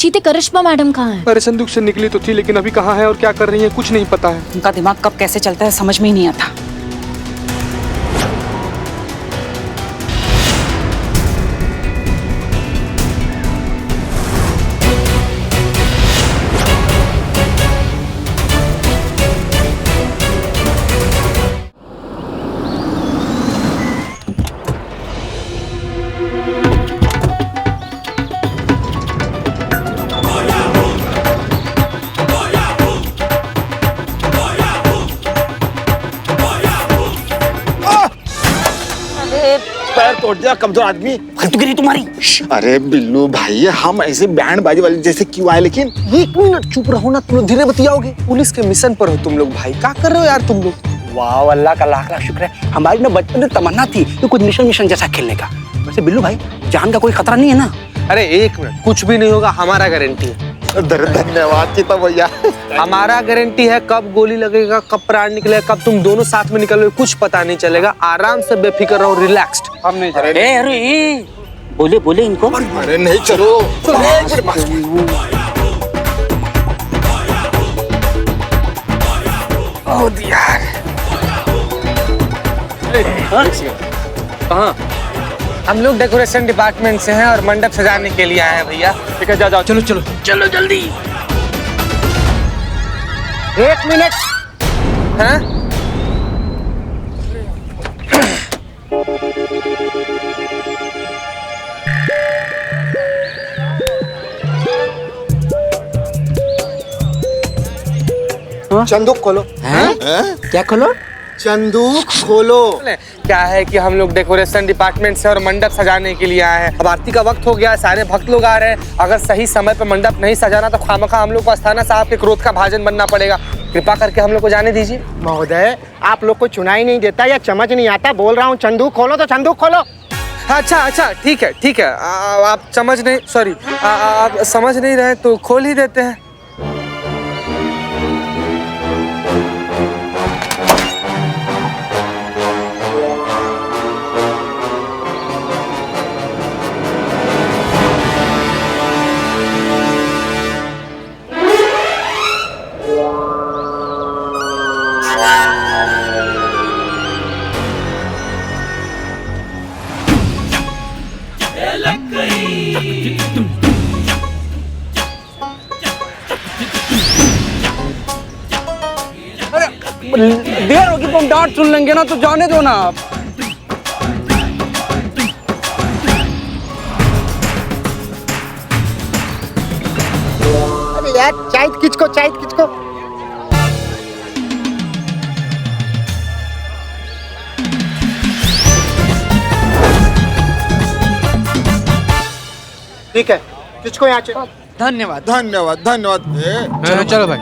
चीते करिश्मा मैडम कहाँ है? अरे संदूक से निकली तो थी, लेकिन अभी कहाँ है और क्या कर रही है कुछ नहीं पता है। उनका दिमाग कब कैसे चलता है समझ में ही नहीं आता। पैर तोड़ दिया कमजोर आदमी। तो गिरी तुम्हारी। अरे बिल्लू भाई, हम ऐसे बैंड बाजी वाले जैसे क्यों आए? लेकिन 1 मिनट चुप रहो ना, तुम लोग धीरे बतियाओगे। पुलिस के मिशन पर हो तुम लोग भाई, क्या कर रहे हो यार तुम लोग? वाह, अल्लाह का लाख लाख शुक्र है। हमारी ना बचपन में तमन्ना थी कि कुछ मिशन जैसा खेलने का। वैसे बिल्लू भाई, जान का कोई खतरा नहीं है ना? अरे 1 मिनट, कुछ भी नहीं होगा, हमारा गारंटी है। धन्यवाद चीता भैया। हमारा गारंटी है, कब गोली लगेगा, कब प्राण निकलेगा, कब तुम दोनों साथ में निकलोगे कुछ पता नहीं चलेगा। आराम से बेफिक्र रहो, रिलैक्स्ड। हम नहीं जा रहे। अरे बोले बोले इनको। अरे नहीं, चलो कहाँ? हम लोग डेकोरेशन डिपार्टमेंट से हैं और मंडप सजाने के लिए आए हैं भैया। ठीक है, जाओ चलो चलो चलो जल्दी। 1 मिनट। हाँ? चंदूक खोलो। क्या खोलो? चंदूक खोलो। क्या है कि हम लोग डेकोरेशन डिपार्टमेंट से और मंडप सजाने के लिए आए हैं। अब आरती का वक्त हो गया है, सारे भक्त लोग आ रहे हैं। अगर सही समय पर मंडप नहीं सजाना तो खामखा हम लोग को अस्थाना साहब के क्रोध का भाजन बनना पड़ेगा। कृपा करके हम लोग को जाने दीजिए। महोदय, आप लोग को चुनाई नहीं देता या समझ नहीं आता? बोल रहा हूँ चंदूक खोलो तो चंदूक खोलो। अच्छा ठीक है ठीक है। आप समझ नहीं, सॉरी, आप समझ नहीं रहे तो खोल ही देते हैं। देर होगी तो हम डांट सुन लेंगे ना, तो जाने दो ना आप। अरे यार, चाय किसको? ठीक है, किसको यहाँ से? धन्यवाद। धन्यवाद। चलो चलो भाई।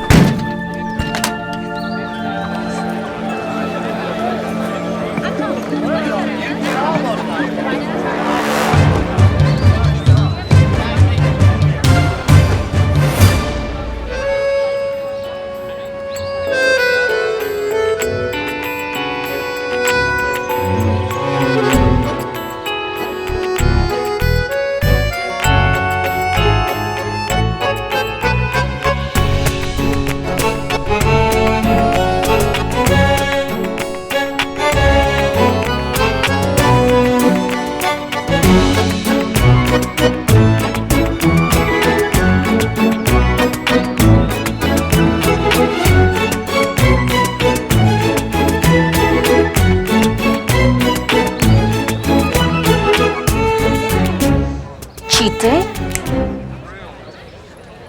चीते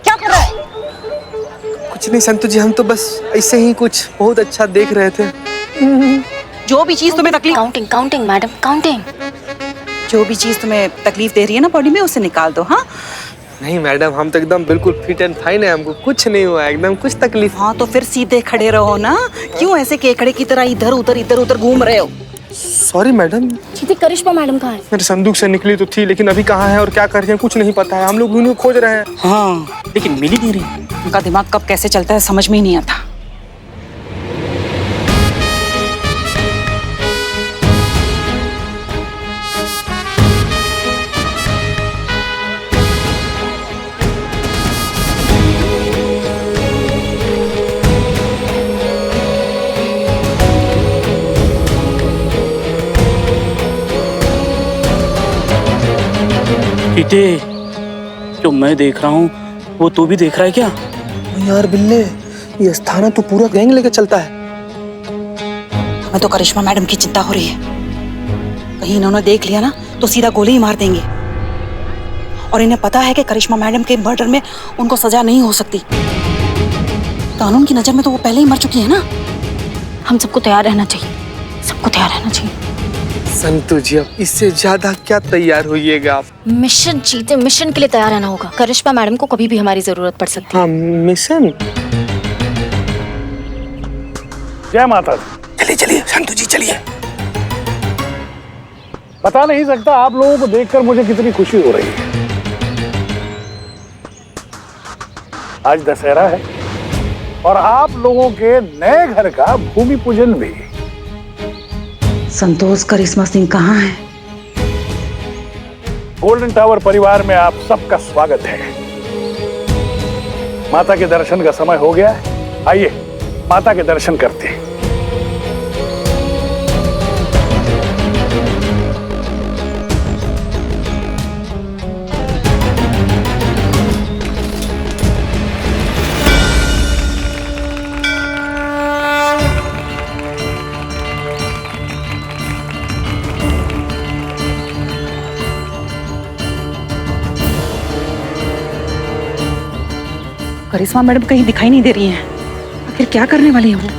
क्या कर रहा है? कुछ नहीं संतु जी, हम तो बस ऐसे ही कुछ बहुत अच्छा देख रहे थे। जो भी चीज तुम्हें तकलीफ काउंटिंग मैडम, काउंटिंग। जो भी चीज तुम्हें तकलीफ दे रही है ना बॉडी में, उसे निकाल दो। हाँ नहीं मैडम, हम तो एकदम बिल्कुल फिट एंड फाइन है, हमको कुछ नहीं हुआ, एकदम कुछ तकलीफ। हाँ, तो फिर सीधे खड़े रहो ना। क्यों ऐसे केकड़े की तरह इधर उधर घूम रहे हो? Sorry madam. चीते करिश्मा मैडम कहाँ है? मेरे संदूक से निकली तो थी, लेकिन अभी कहाँ है और क्या कर रही है कुछ नहीं पता है। हम लोग उन्हें खोज रहे हैं। हाँ, लेकिन मिल ही नहीं रही। उनका दिमाग कब कैसे चलता है समझ में ही नहीं आता। चीते, जो मैं देख रहा हूँ वो तू भी देख रहा है क्या? यार बिल्ले, ये अस्थाना तो पूरा गैंग लेके चलता है। मैं तो करिश्मा मैडम की चिंता हो रही है, कहीं इन्होंने देख लिया ना तो सीधा गोली ही मार देंगे। और इन्हें पता है कि करिश्मा मैडम के मर्डर में उनको सजा नहीं हो सकती। कानून की नजर में तो वो पहले ही मर चुकी है ना। हम सबको तैयार रहना चाहिए, सबको तैयार रहना चाहिए। संतु जी, अब इससे ज्यादा क्या तैयार होइएगा आप? मिशन चीते, मिशन के लिए तैयार रहना होगा। करिश्मा मैडम को कभी भी हमारी जरूरत पड़ सकती है। हाँ, मिशन। जय माता दी। चलिए चलिए संतु जी चलिए। बता नहीं सकता आप लोगों को देखकर मुझे कितनी खुशी हो रही है। आज दशहरा है और आप लोगों के नए घर का भूमि पूजन भी। संतोष करिश्मा सिंह कहाँ है? गोल्डन टावर परिवार में आप सबका स्वागत है। माता के दर्शन का समय हो गया है, आइए माता के दर्शन करते हैं। करिश्मा मैडम कहीं दिखाई नहीं दे रही हैं। आखिर क्या करने वाली है वो?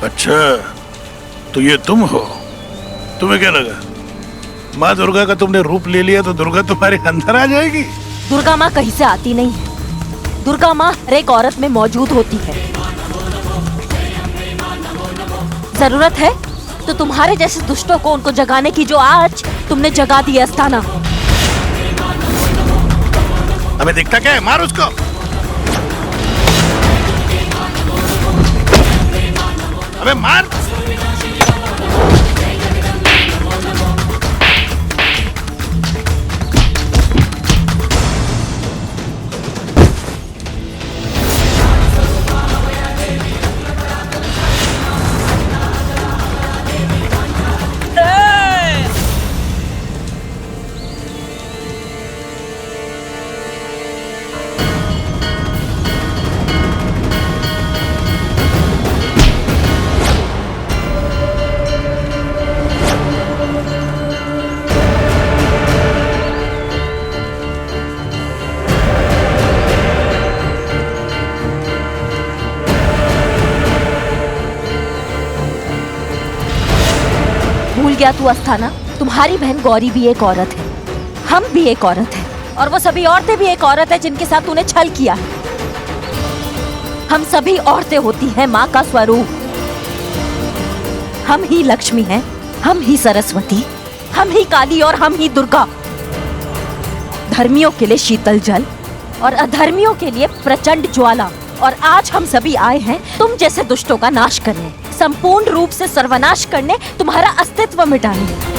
अच्छा, तो ये तुम हो? तुम्हें क्या लगा माँ दुर्गा का तुमने रूप ले लिया तो दुर्गा तुम्हारे अंदर आ जाएगी? दुर्गा माँ कहीं से आती नहीं है। दुर्गा माँ हर एक औरत में मौजूद होती है। जरूरत है तो तुम्हारे जैसे दुष्टों को उनको जगाने की, जो आज तुमने जगा दी अस्थाना। हमें दिखता क्या है? मार उसको। अबे मार। भूल गया तू अस्थाना? तुम्हारी बहन गौरी भी एक औरत है, हम भी एक औरत है, और वो सभी औरतें भी एक औरत है जिनके साथ तूने छल किया है। हम सभी औरतें होती हैं माँ का स्वरूप। हम ही लक्ष्मी हैं, हम ही सरस्वती, हम ही काली और हम ही दुर्गा। धर्मियों के लिए शीतल जल और अधर्मियों के लिए प्रचंड ज्वाला। और आज हम सभी आए हैं तुम जैसे दुष्टों का नाश करने, संपूर्ण रूप से सर्वनाश करने, तुम्हारा अस्तित्व मिटाने।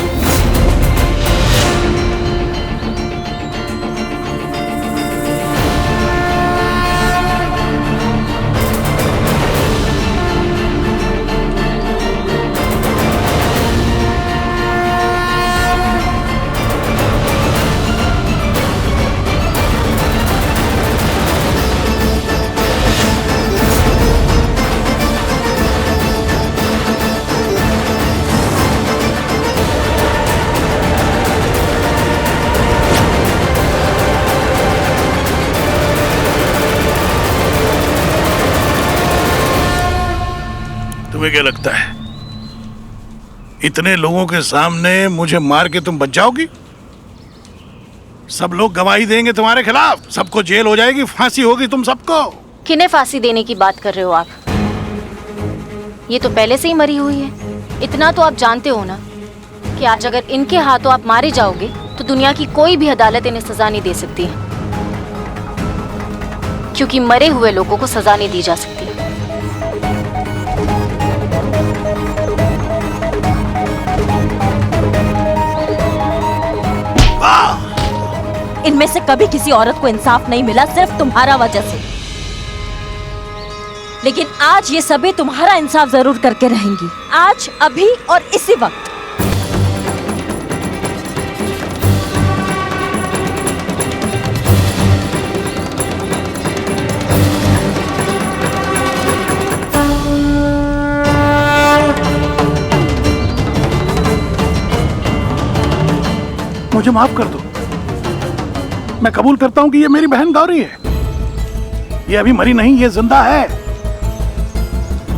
तुम्हें क्या लगता है इतने लोगों के सामने मुझे मार के तुम बच जाओगी? सब लोग गवाही देंगे तुम्हारे खिलाफ, सबको जेल हो जाएगी, फांसी होगी तुम सबको। किन्हें फांसी देने की बात कर रहे हो आप? ये तो पहले से ही मरी हुई है। इतना तो आप जानते हो ना कि आज अगर इनके हाथों आप मारे जाओगे तो दुनिया की कोई भी अदालत इन्हें सजा नहीं दे सकती है, क्योंकि मरे हुए लोगों को सजा नहीं दी जा सकती। इनमें से कभी किसी औरत को इंसाफ नहीं मिला, सिर्फ तुम्हारा वजह से। लेकिन आज ये सभी तुम्हारा इंसाफ जरूर करके रहेंगी, आज, अभी और इसी वक्त। मुझे माफ कर दो, मैं कबूल करता हूं कि ये मेरी बहन गौरी है। ये अभी मरी नहीं, ये जिंदा है।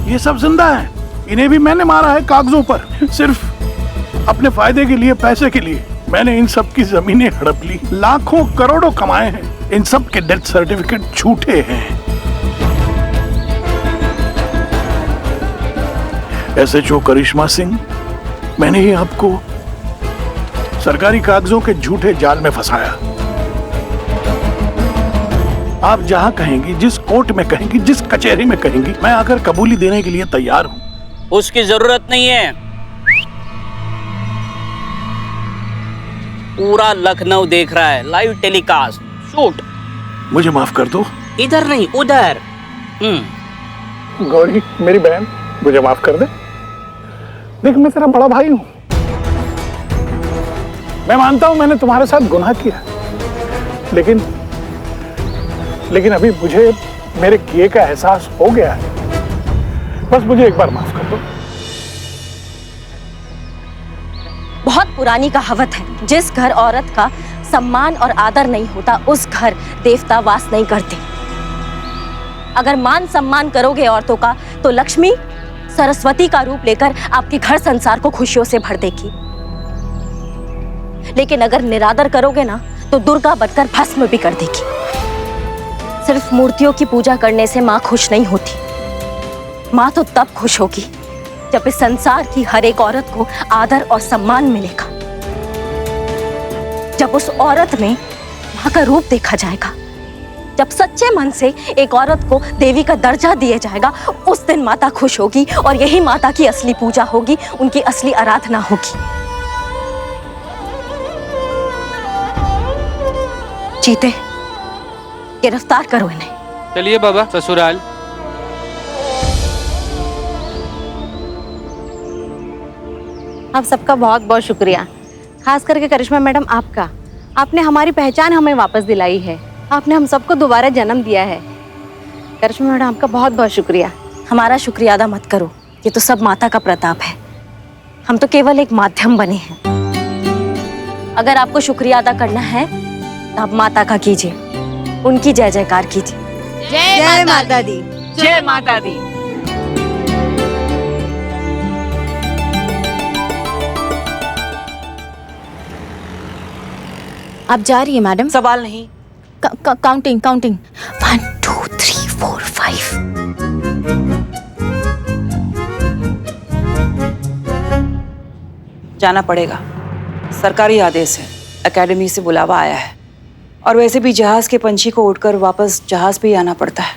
ये सब जिंदा है। इन्हें भी मैंने मारा है कागजों पर, सिर्फ अपने फायदे के लिए, पैसे के लिए। मैंने इन सब की जमीनें हड़प ली, लाखों करोड़ों कमाए हैं। इन सब के डेथ सर्टिफिकेट झूठे हैं। SHO करिश्मा सिंह, मैंने ही आपको सरकारी कागजों के झूठे जाल में फंसाया। आप जहां कहेंगी, जिस कोर्ट में कहेंगी, जिस कचहरी में कहेंगी, मैं आकर कबूली देने के लिए तैयार हूं। उसकी जरूरत नहीं है। पूरा लखनऊ देख रहा है, लाइव टेलीकास्ट, शूट। मुझे माफ कर दो। इधर नहीं, उधर। गौरी मेरी बहन, मुझे माफ कर दे। देख, मैं तेरा बड़ा भाई हूं। मैं मानता हूं मैंने तुम्हारे साथ गुनाह किया, लेकिन अभी मुझे मेरे किए का एहसास हो गया है। बस मुझे एक बार माफ कर दो। बहुत पुरानी कहावत है, जिस घर औरत का सम्मान और आदर नहीं होता, उस घर देवता वास नहीं करते। अगर मान सम्मान करोगे औरतों का, तो लक्ष्मी सरस्वती का रूप लेकर आपके घर संसार को खुशियों से भर देगी। लेकिन अगर निरादर करोगे ना, तो दुर्गा बनकर भस्म भी कर देगी। सिर्फ मूर्तियों की पूजा करने से माँ खुश नहीं होती। माँ तो तब खुश होगी जब इस संसार की हर एक औरत को आदर और सम्मान मिलेगा, जब उस औरत में माँ का रूप देखा जाएगा, जब सच्चे मन से एक औरत को देवी का दर्जा दिया जाएगा। उस दिन माता खुश होगी, और यही माता की असली पूजा होगी, उनकी असली आराधना होगी। चीते, गिरफ्तार करो इन्हें। चलिए बाबा ससुराल। आप सबका बहुत बहुत शुक्रिया, खास करके करिश्मा मैडम आपका। आपने हमारी पहचान हमें वापस दिलाई है, आपने हम सबको दोबारा जन्म दिया है। करिश्मा मैडम आपका बहुत बहुत शुक्रिया। हमारा शुक्रिया अदा मत करो, ये तो सब माता का प्रताप है। हम तो केवल एक माध्यम बने हैं। अगर आपको शुक्रिया अदा करना है तो आप माता का कीजिए, उनकी जय जयकार कीजिए। जय माता दी। जय माता दी। आप जा रही है मैडम? सवाल नहीं। काउंटिंग 1 2 3 4 5। जाना पड़ेगा, सरकारी आदेश है, एकेडमी से बुलावा आया है। और वैसे भी जहाज के पंछी को उड़कर वापस जहाज पे ही आना पड़ता है।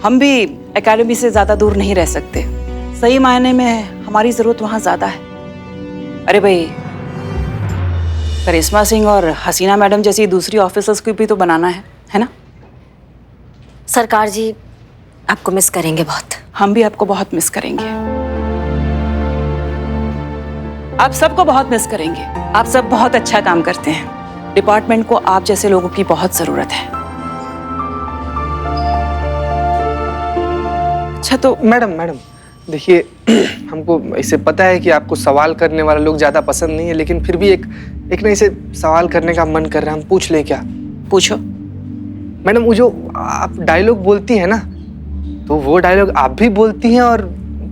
हम भी एकेडमी से ज्यादा दूर नहीं रह सकते। सही मायने में हमारी जरूरत वहां ज्यादा है। अरे भाई, करिश्मा सिंह और हसीना मैडम जैसी दूसरी ऑफिसर्स को भी तो बनाना है ना? सरकार जी आपको मिस करेंगे बहुत। हम भी आपको बहुत मिस करेंगे। आप सबको बहुत मिस करेंगे। आप सब बहुत अच्छा काम करते हैं। डिपार्टमेंट को आप जैसे लोगों की बहुत जरूरत है। अच्छा तो मैडम देखिए, हमको इसे पता है कि आपको सवाल करने वाले लोग ज्यादा पसंद नहीं है, लेकिन फिर भी एक ना इसे सवाल करने का मन कर रहा है। हम पूछ लें क्या? पूछो। मैडम, वो जो आप डायलॉग बोलती हैं ना, तो वो डायलॉग आप भी बोलती हैं और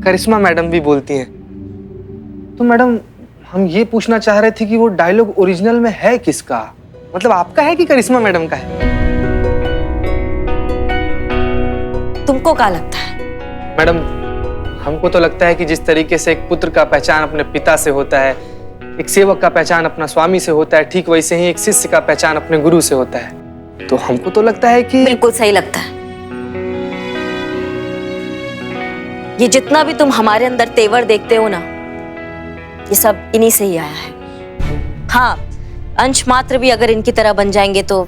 करिश्मा मैडम भी बोलती हैं। तो मैडम, हम ये पूछना चाह रहे थे कि वो डायलॉग ओरिजिनल में है किसका? मतलब आपका है कि करिश्मा मैडम का है? तुमको क्या लगता है? मैडम, हमको तो लगता है कि जिस तरीके से एक पुत्र का पहचान अपने पिता से होता है, एक सेवक का पहचान अपना स्वामी से होता है, ठीक वैसे ही एक शिष्य का पहचान अपने गुरु से होता है। तो हमको तो लगता है कि बिल्कुल सही लगता है। ये जितना भी तुम हमारे अंदर तेवर देखते हो ना, ये सब इन्हीं से ही आया है। हाँ, अंश मात्र भी अगर इनकी तरह बन जाएंगे तो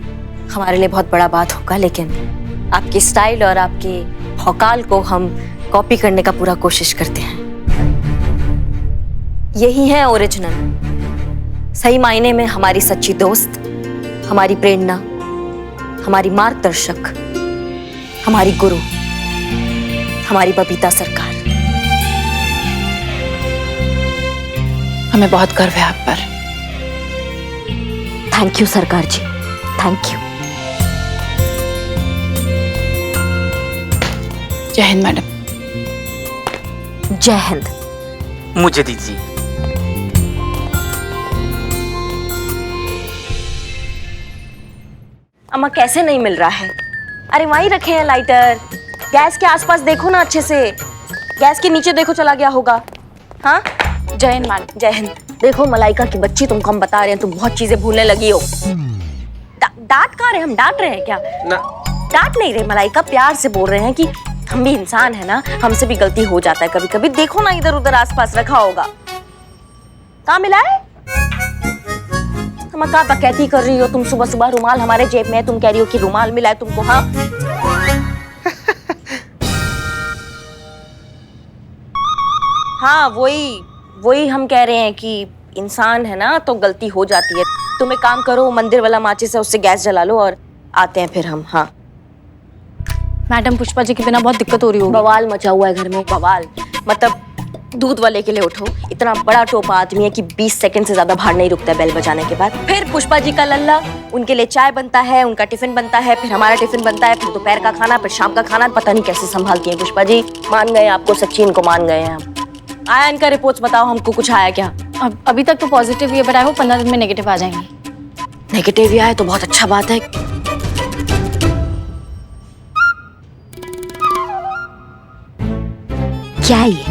हमारे लिए बहुत बड़ा बात होगा, लेकिन आपकी स्टाइल और आपके भौकाल को हम कॉपी करने का पूरा कोशिश करते हैं। यही है ओरिजिनल, सही मायने में हमारी सच्ची दोस्त, हमारी प्रेरणा, हमारी मार्गदर्शक, हमारी गुरु, हमारी बबीता सरकार। हमें बहुत गर्व है आप पर। थैंक यू सरकार जी, थैंक यू। जय हिंद मैडम। जय हिंद। मुझे दीजिए। अम्मा कैसे नहीं मिल रहा है? अरे वहीं रखे हैं लाइटर। गैस के आसपास देखो ना अच्छे से। गैस के नीचे देखो, चला गया होगा। हाँ, जय हिंद मैडम। जय हिंद। देखो मलाइका की बच्ची, तुमको हम बता रहे हैं, तुम बहुत चीजें भूलने लगी हो। डांट कहाँ रहे? हम डांट रहे हैं क्या? ना, डांट नहीं रहे मलाइका, प्यार से बोल रहे हैं कि हम भी इंसान है ना, हमसे भी गलती हो जाता है कभी कभी। देखो ना इधर उधर आसपास रखा होगा। कहाँ मिला है? तुम क्या बकैती कर रही हो? तुम सुबह सुबह रुमाल हमारे जेब में है, तुम कह रही हो कि रुमाल मिला है तुमको। हाँ हाँ, वही हम कह रहे हैं कि इंसान है ना तो गलती हो जाती है। तुम एक काम करो, मंदिर वाला माचिस है, उससे गैस जला लो और आते हैं फिर हम। हाँ मैडम, पुष्पा जी के बिना बहुत दिक्कत हो रही होगी। बवाल मचा हुआ है घर में, बवाल। मतलब दूध वाले के लिए उठो, इतना बड़ा टोपा आदमी है कि 20 सेकंड से ज्यादा बाहर नहीं रुकता है बेल बजाने के बाद। फिर पुष्पा जी का लल्ला, उनके लिए चाय बनता है, उनका टिफिन बनता है, फिर हमारा टिफिन बनता है, फिर दोपहर का खाना, फिर शाम का खाना। पता नहीं कैसे संभालती है पुष्पा जी। मान गए आपको, सच्ची इनको मान गए हैं हम। आया इनका रिपोर्ट्स, बताओ हमको कुछ आया क्या? अभी तक तो पॉजिटिव ये बताया हो, 15 दिन में नेगेटिव आ जाएंगे। नेगेटिव ही आया तो बहुत अच्छा बात है। क्या ये?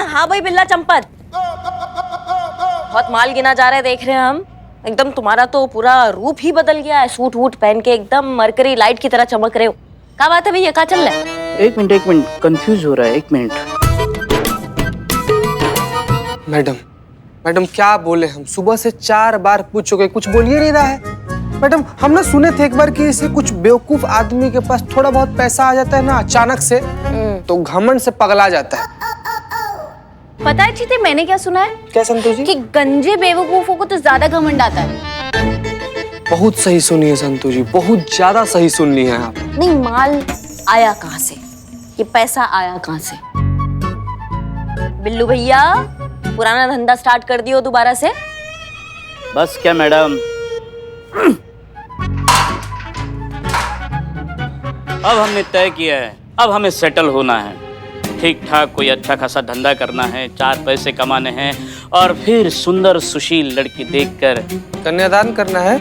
हाँ भाई बिल्ला चंपत, बहुत माल गिना जा रहा है, देख रहे हैं हम। एकदम तुम्हारा तो पूरा रूप ही बदल गया है, सूट वूट पहन के एकदम मरकरी लाइट की तरह चमक रहे हो। क्या बात है भैया, क्या चल रहा है? एक मिनट कंफ्यूज हो रहा है, एक मिनट। मैडम क्या बोले हम? सुबह से 4 बार पूछ चुके, कुछ बोल ही नहीं रहा है। मैडम, हम ना सुने थे एक बार कि इसे कुछ बेवकूफ आदमी के पास थोड़ा बहुत पैसा आ जाता है ना अचानक से, तो घमंड से पगला जाता है। पता है चीते, मैंने क्या सुना है? क्या संतोष जी? कि गंजे बेवकूफों को तो ज्यादा घमंड आता है। बहुत सही सुनी है संतोष जी, बहुत ज्यादा सही सुन ली है आप। नहीं, माल आया कहाँ से? ये पैसा आया कहाँ से? बिल्लू भैया, पुराना धंधा स्टार्ट कर दियो दोबारा से। बस क्या मैडम, अब हमने तय किया है, अब हमें सेटल होना है। ठीक ठाक कोई अच्छा खासा धंधा करना है, 4 पैसे कमाने हैं और फिर सुंदर सुशील लड़की देखकर कन्यादान करना है।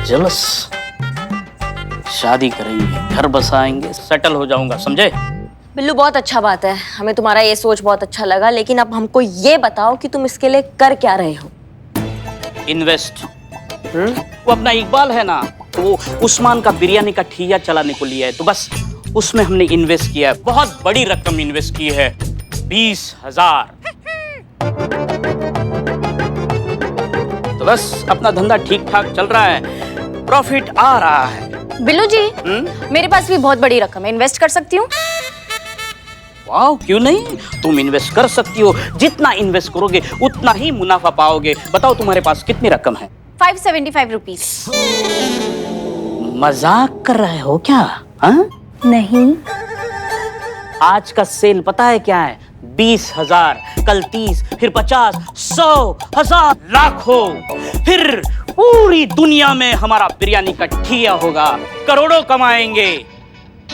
जलस शादी करेंगे, घर बसाएंगे, सेटल हो जाऊंगा, समझे? बिल्लू बहुत अच्छा बात है, हमें तुम्हारा ये सोच बहुत अच्छा लगा, लेकिन अब हमको ये बताओ कि तुम इसके लिए कर क्या रहे हो? इन्वेस्ट। वो अपना इकबाल है ना, तो वो उस्मान का बिरयानी का ठिया चलाने को लिया है, तो बस उसमें हमने इन्वेस्ट किया है। बहुत बड़ी रकम इन्वेस्ट की है, 20,000। तो बस अपना धंधा ठीक ठाक चल रहा है, प्रॉफिट आ रहा है। बिल्लू जी, मेरे पास भी बहुत बड़ी रकम है, इन्वेस्ट कर सकती हूँ? वाह, क्यों नहीं? तुम इन्वेस्ट कर सकती हो, जितना इन्वेस्ट करोगे उतना ही मुनाफा पाओगे। बताओ तुम्हारे पास कितनी रकम है? 575 रुपीज। मजाक कर रहे हो क्या? हाँ? नहीं। आज का सेल पता है क्या है? 20,000, कल 30, फिर 50, 100, 1000, लाखों, फिर पूरी दुनिया में हमारा बिरयानी का ठिया होगा, करोड़ों कमाएंगे।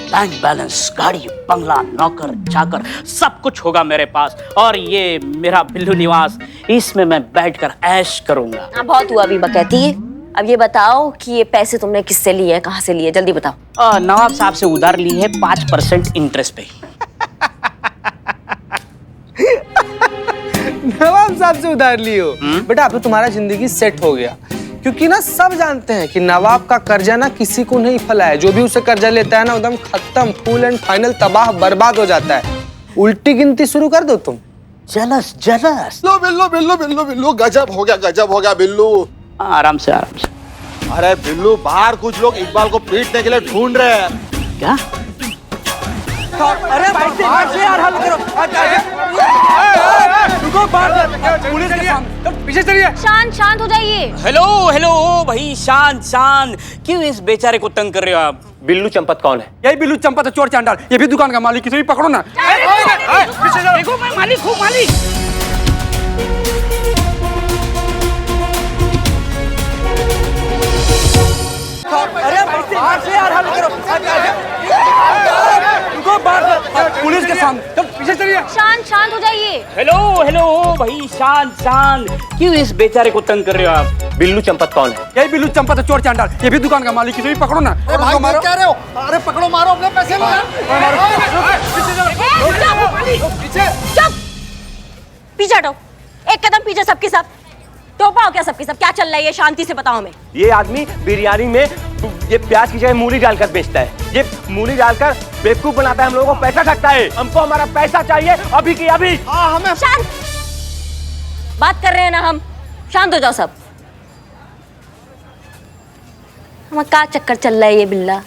बैंक बैलेंस, गाड़ी, बंगला, नौकर चाकर सब कुछ होगा मेरे पास। और ये मेरा बिल्लू निवास, इसमें मैं बैठकर ऐश करूंगा। बहुत हुआ अभी बकैती है। अब ये बताओ कि ये पैसे तुमने किससे लिए हैं, कहाँ से लिए, जल्दी बताओ। नवाब साहब से उधार ली है 5% इंटरेस्ट पे। नवाब साहब से उधार ली हो? बेटा अब तो तुम्हारा जिंदगी सेट हो गया, क्योंकि ना सब जानते हैं कि नवाब का कर्जा ना किसी को नहीं फला है। जो भी उसे कर्जा लेता है ना एकदम खत्म, फुल एंड फाइनल तबाह बर्बाद हो जाता है। उल्टी गिनती शुरू कर दो तुम। जलस जलस। बिल्लू बिल्लू बिल्लू बिल्लू बिल्लू, गजब हो गया बिल्लू। आराम से आराम से। अरे बिल्लू, बाहर कुछ लोग इकबाल को पीटने के लिए ढूंढ रहे हैं। क्या? अरे बाहर से यार, हल करो। पुलिस के सामने पीछे चलिए। शांत हो जाइए। हेलो हेलो भाई, शांत शांत। क्यों इस बेचारे को तंग कर रहे हो आप? बिल्लू चंपत कौन है? यही बिल्लू चंपत, चोर चांडाल, ये भी दुकान का मालिक, किसी भी पकड़ो ना। देखो मैं मालिक हूँ, मालिक। अरे बाहर से यार, हल करो। पुलिस के सामने पीछे चलिए। शांत हो जाइए। हेलो हेलो भाई, शांत शांत। क्यों इस बेचारे को तंग कर रहे हो आप? बिल्लू चंपत कौन है? यही बिल्लू चंपत, चोर चांडाल, ये भी दुकान का मालिक, किसी भी पकड़ो ना। भाई क्या रहे हो? अरे पकड़ो, मारो, अपने पैसे लो। चुप, पीछे हटो, एक कदम पीछे। सबके सब टोपा हो क्या? सबके सब क्या चल रहा है ये? शांति से बताओ हमें। ये आदमी बिरयानी में ये प्याज की जगह मूली डालकर बेचता है। ये मूली डालकर बेवकूफ बनाता है, हम लोगों को पैसा ठगता है। हमको हमारा पैसा चाहिए अभी की अभी। हमें शांत बात कर रहे हैं ना हम। शांत हो जाओ सब। हमें क्या चक्कर चल रहा है ये बिल्ला?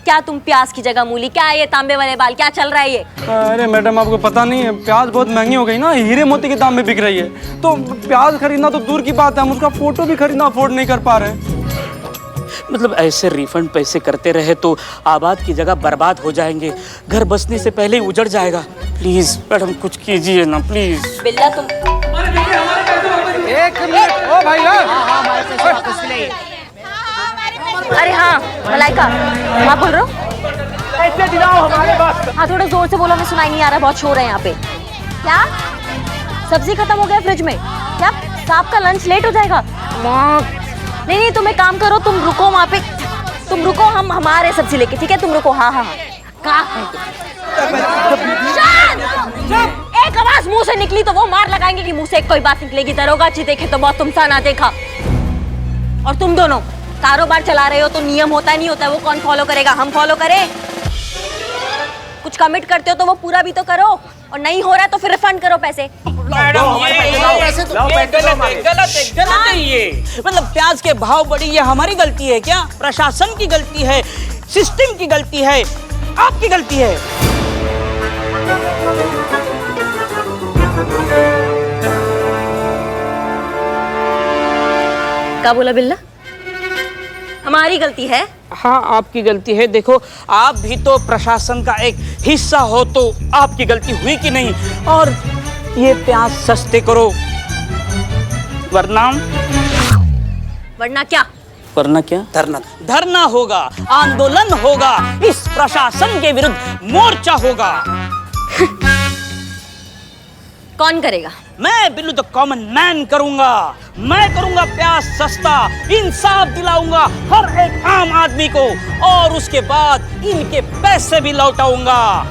क्या तुम प्याज की जगह मूली, क्या ये तांबे वाले बाल, क्या चल रहा है ये? अरे मैडम, आपको पता नहीं है, प्याज बहुत महंगी हो गई ना, हीरे मोती के दाम में बिक रही है। तो प्याज खरीदना तो दूर की बात है, हम उसका फोटो भी खरीदना अफोर्ड नहीं कर पा रहे। मतलब ऐसे रिफंड पैसे करते रहे तो आबाद की जगह बर्बाद हो जाएंगे, घर बसने से पहले ही उजड़ जाएगा। प्लीज मैडम कुछ कीजिए ना प्लीज। बिल्ला तुम एक मिनट, ओ भाई अरे हाँ मलाइका, आप बोल रहे हो? पैसे दिलाओ हमारे पास। हाँ थोड़ा जोर से बोलो, हमें सुनाई नहीं आ रहा, बहुत शोर है यहाँ पे। क्या सब्जी खत्म हो गया फ्रिज में? क्या साहब का लंच लेट हो जाएगा? नहीं तुम एक काम करो, तुम रुको वहाँ पे, तुम रुको, हम हमारे सब्जी लेके, ठीक है? तुम रुको। हाँ एक आवाज मुंह से निकली तो वो मार लगाएंगे कि मुंह से कोई बात निकलेगी। दरोगा जी देखे तो बहुत, तुमसा ना देखा। और तुम दोनों कारोबार चला रहे हो तो नियम होता है नहीं होता है, वो कौन फॉलो करेगा? हम फॉलो करें? कुछ कमिट करते हो तो वो पूरा भी तो करो, और नहीं हो रहा है तो फिर रिफंड करो पैसे। मैडम गलत है ये। मतलब प्याज के भाव बढ़ी, ये हमारी गलती है क्या? प्रशासन की गलती है, सिस्टम की गलती है, आपकी गलती है? क्या बोला बिल्ला? हमारी गलती है? हाँ आपकी गलती है। देखो आप भी तो प्रशासन का एक हिस्सा हो, तो आपकी गलती हुई कि नहीं? और ये प्याज सस्ते करो, वरना क्या? वरना क्या? धरना होगा, आंदोलन होगा, इस प्रशासन के विरुद्ध मोर्चा होगा। कौन करेगा? मैं बिल्लू द कॉमन मैन करूंगा। मैं करूंगा प्याज सस्ता, इंसाफ दिलाऊंगा हर एक आम आदमी को, और उसके बाद इनके पैसे भी लौटाऊंगा।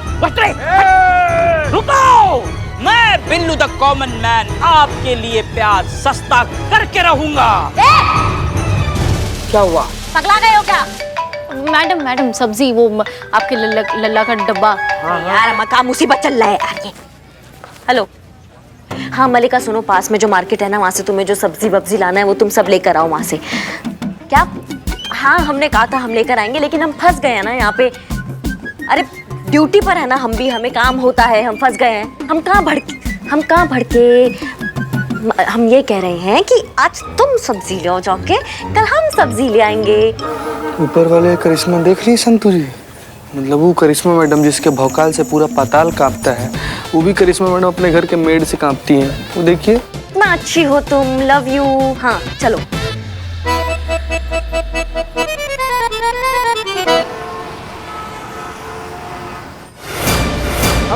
रुको, मैं बिल्लू द कॉमन मैन आपके लिए प्याज सस्ता करके रहूंगा। क्या हुआ? पगला गए हो क्या? मैडम सब्जी, वो आपके लल्ला का डब्बा। यार मका मुसीबत चल रहा है यार ये। हेलो हाँ मलिका सुनो, पास में जो मार्केट है ना, वहाँ से तुम्हें जो सब्जी वब्जी लाना है वो तुम सब लेकर आओ वहाँ से। क्या? हाँ हमने कहा था हम लेकर आएंगे, लेकिन हम फंस गए हैं ना यहाँ पे। अरे ड्यूटी पर है ना हम भी, हमें काम होता है, हम फंस गए हैं। हम कहाँ भड़के हम ये कह रहे हैं कि आज तुम सब्जी ले आओ जाके, कल हम सब्जी ले आएंगे। ऊपर वाले करिश्मा देख रही संतुरी, मतलब वो करिश्मा मैडम जिसके भौकाल से पूरा पाताल कांपता है, वो भी करिश्मा मैडम अपने घर के मेड से कांपती हैं। वो देखिए इतना अच्छी हो तुम, लव यू। हाँ चलो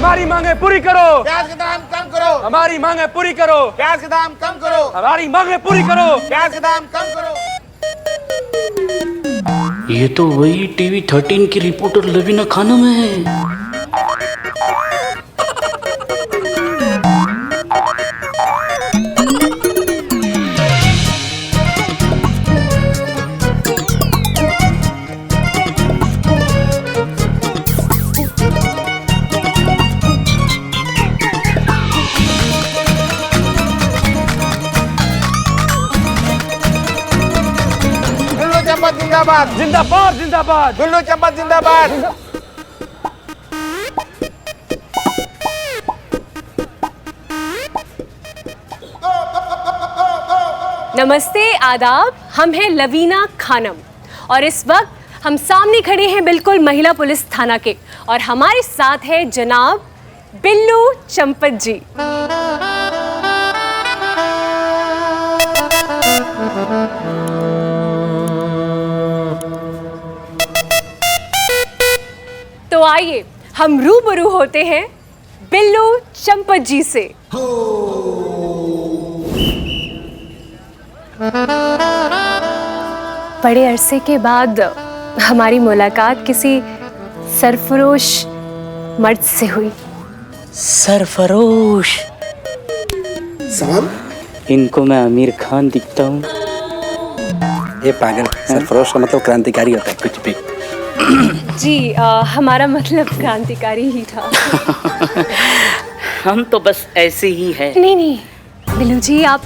हमारी मांगे पूरी करो। प्याज के दाम कम करो। हमारी मांगे पूरी करो। प्याज के दाम कम करो। हमारी मांगे पूरी करो। प्याज के दाम कम करो। ये तो वही टीवी 13 की रिपोर्टर लवीना खानम है। चंपत जिंदाबाद। जिंदाबाद जिंदाबाद। बिल्लू चंपत जिंदाबाद। नमस्ते, आदाब। हम हैं लवीना खानम और इस वक्त हम सामने खड़े हैं बिल्कुल महिला पुलिस थाना के और हमारे साथ है जनाब बिल्लू चंपत जी। तो आइए हम रूबरू होते हैं बिल्लू चंपत जी से। बड़े अरसे के बाद हमारी मुलाकात किसी सरफरोश मर्द से हुई। सरफरोश साहब, इनको मैं आमिर खान दिखता हूँ। ये पागल, सरफरोश का मतलब क्रांतिकारी होता है कुछ भी। जी हमारा मतलब क्रांतिकारी ही था। हम तो बस ऐसे ही हैं। नहीं नहीं बिल्लू जी, आप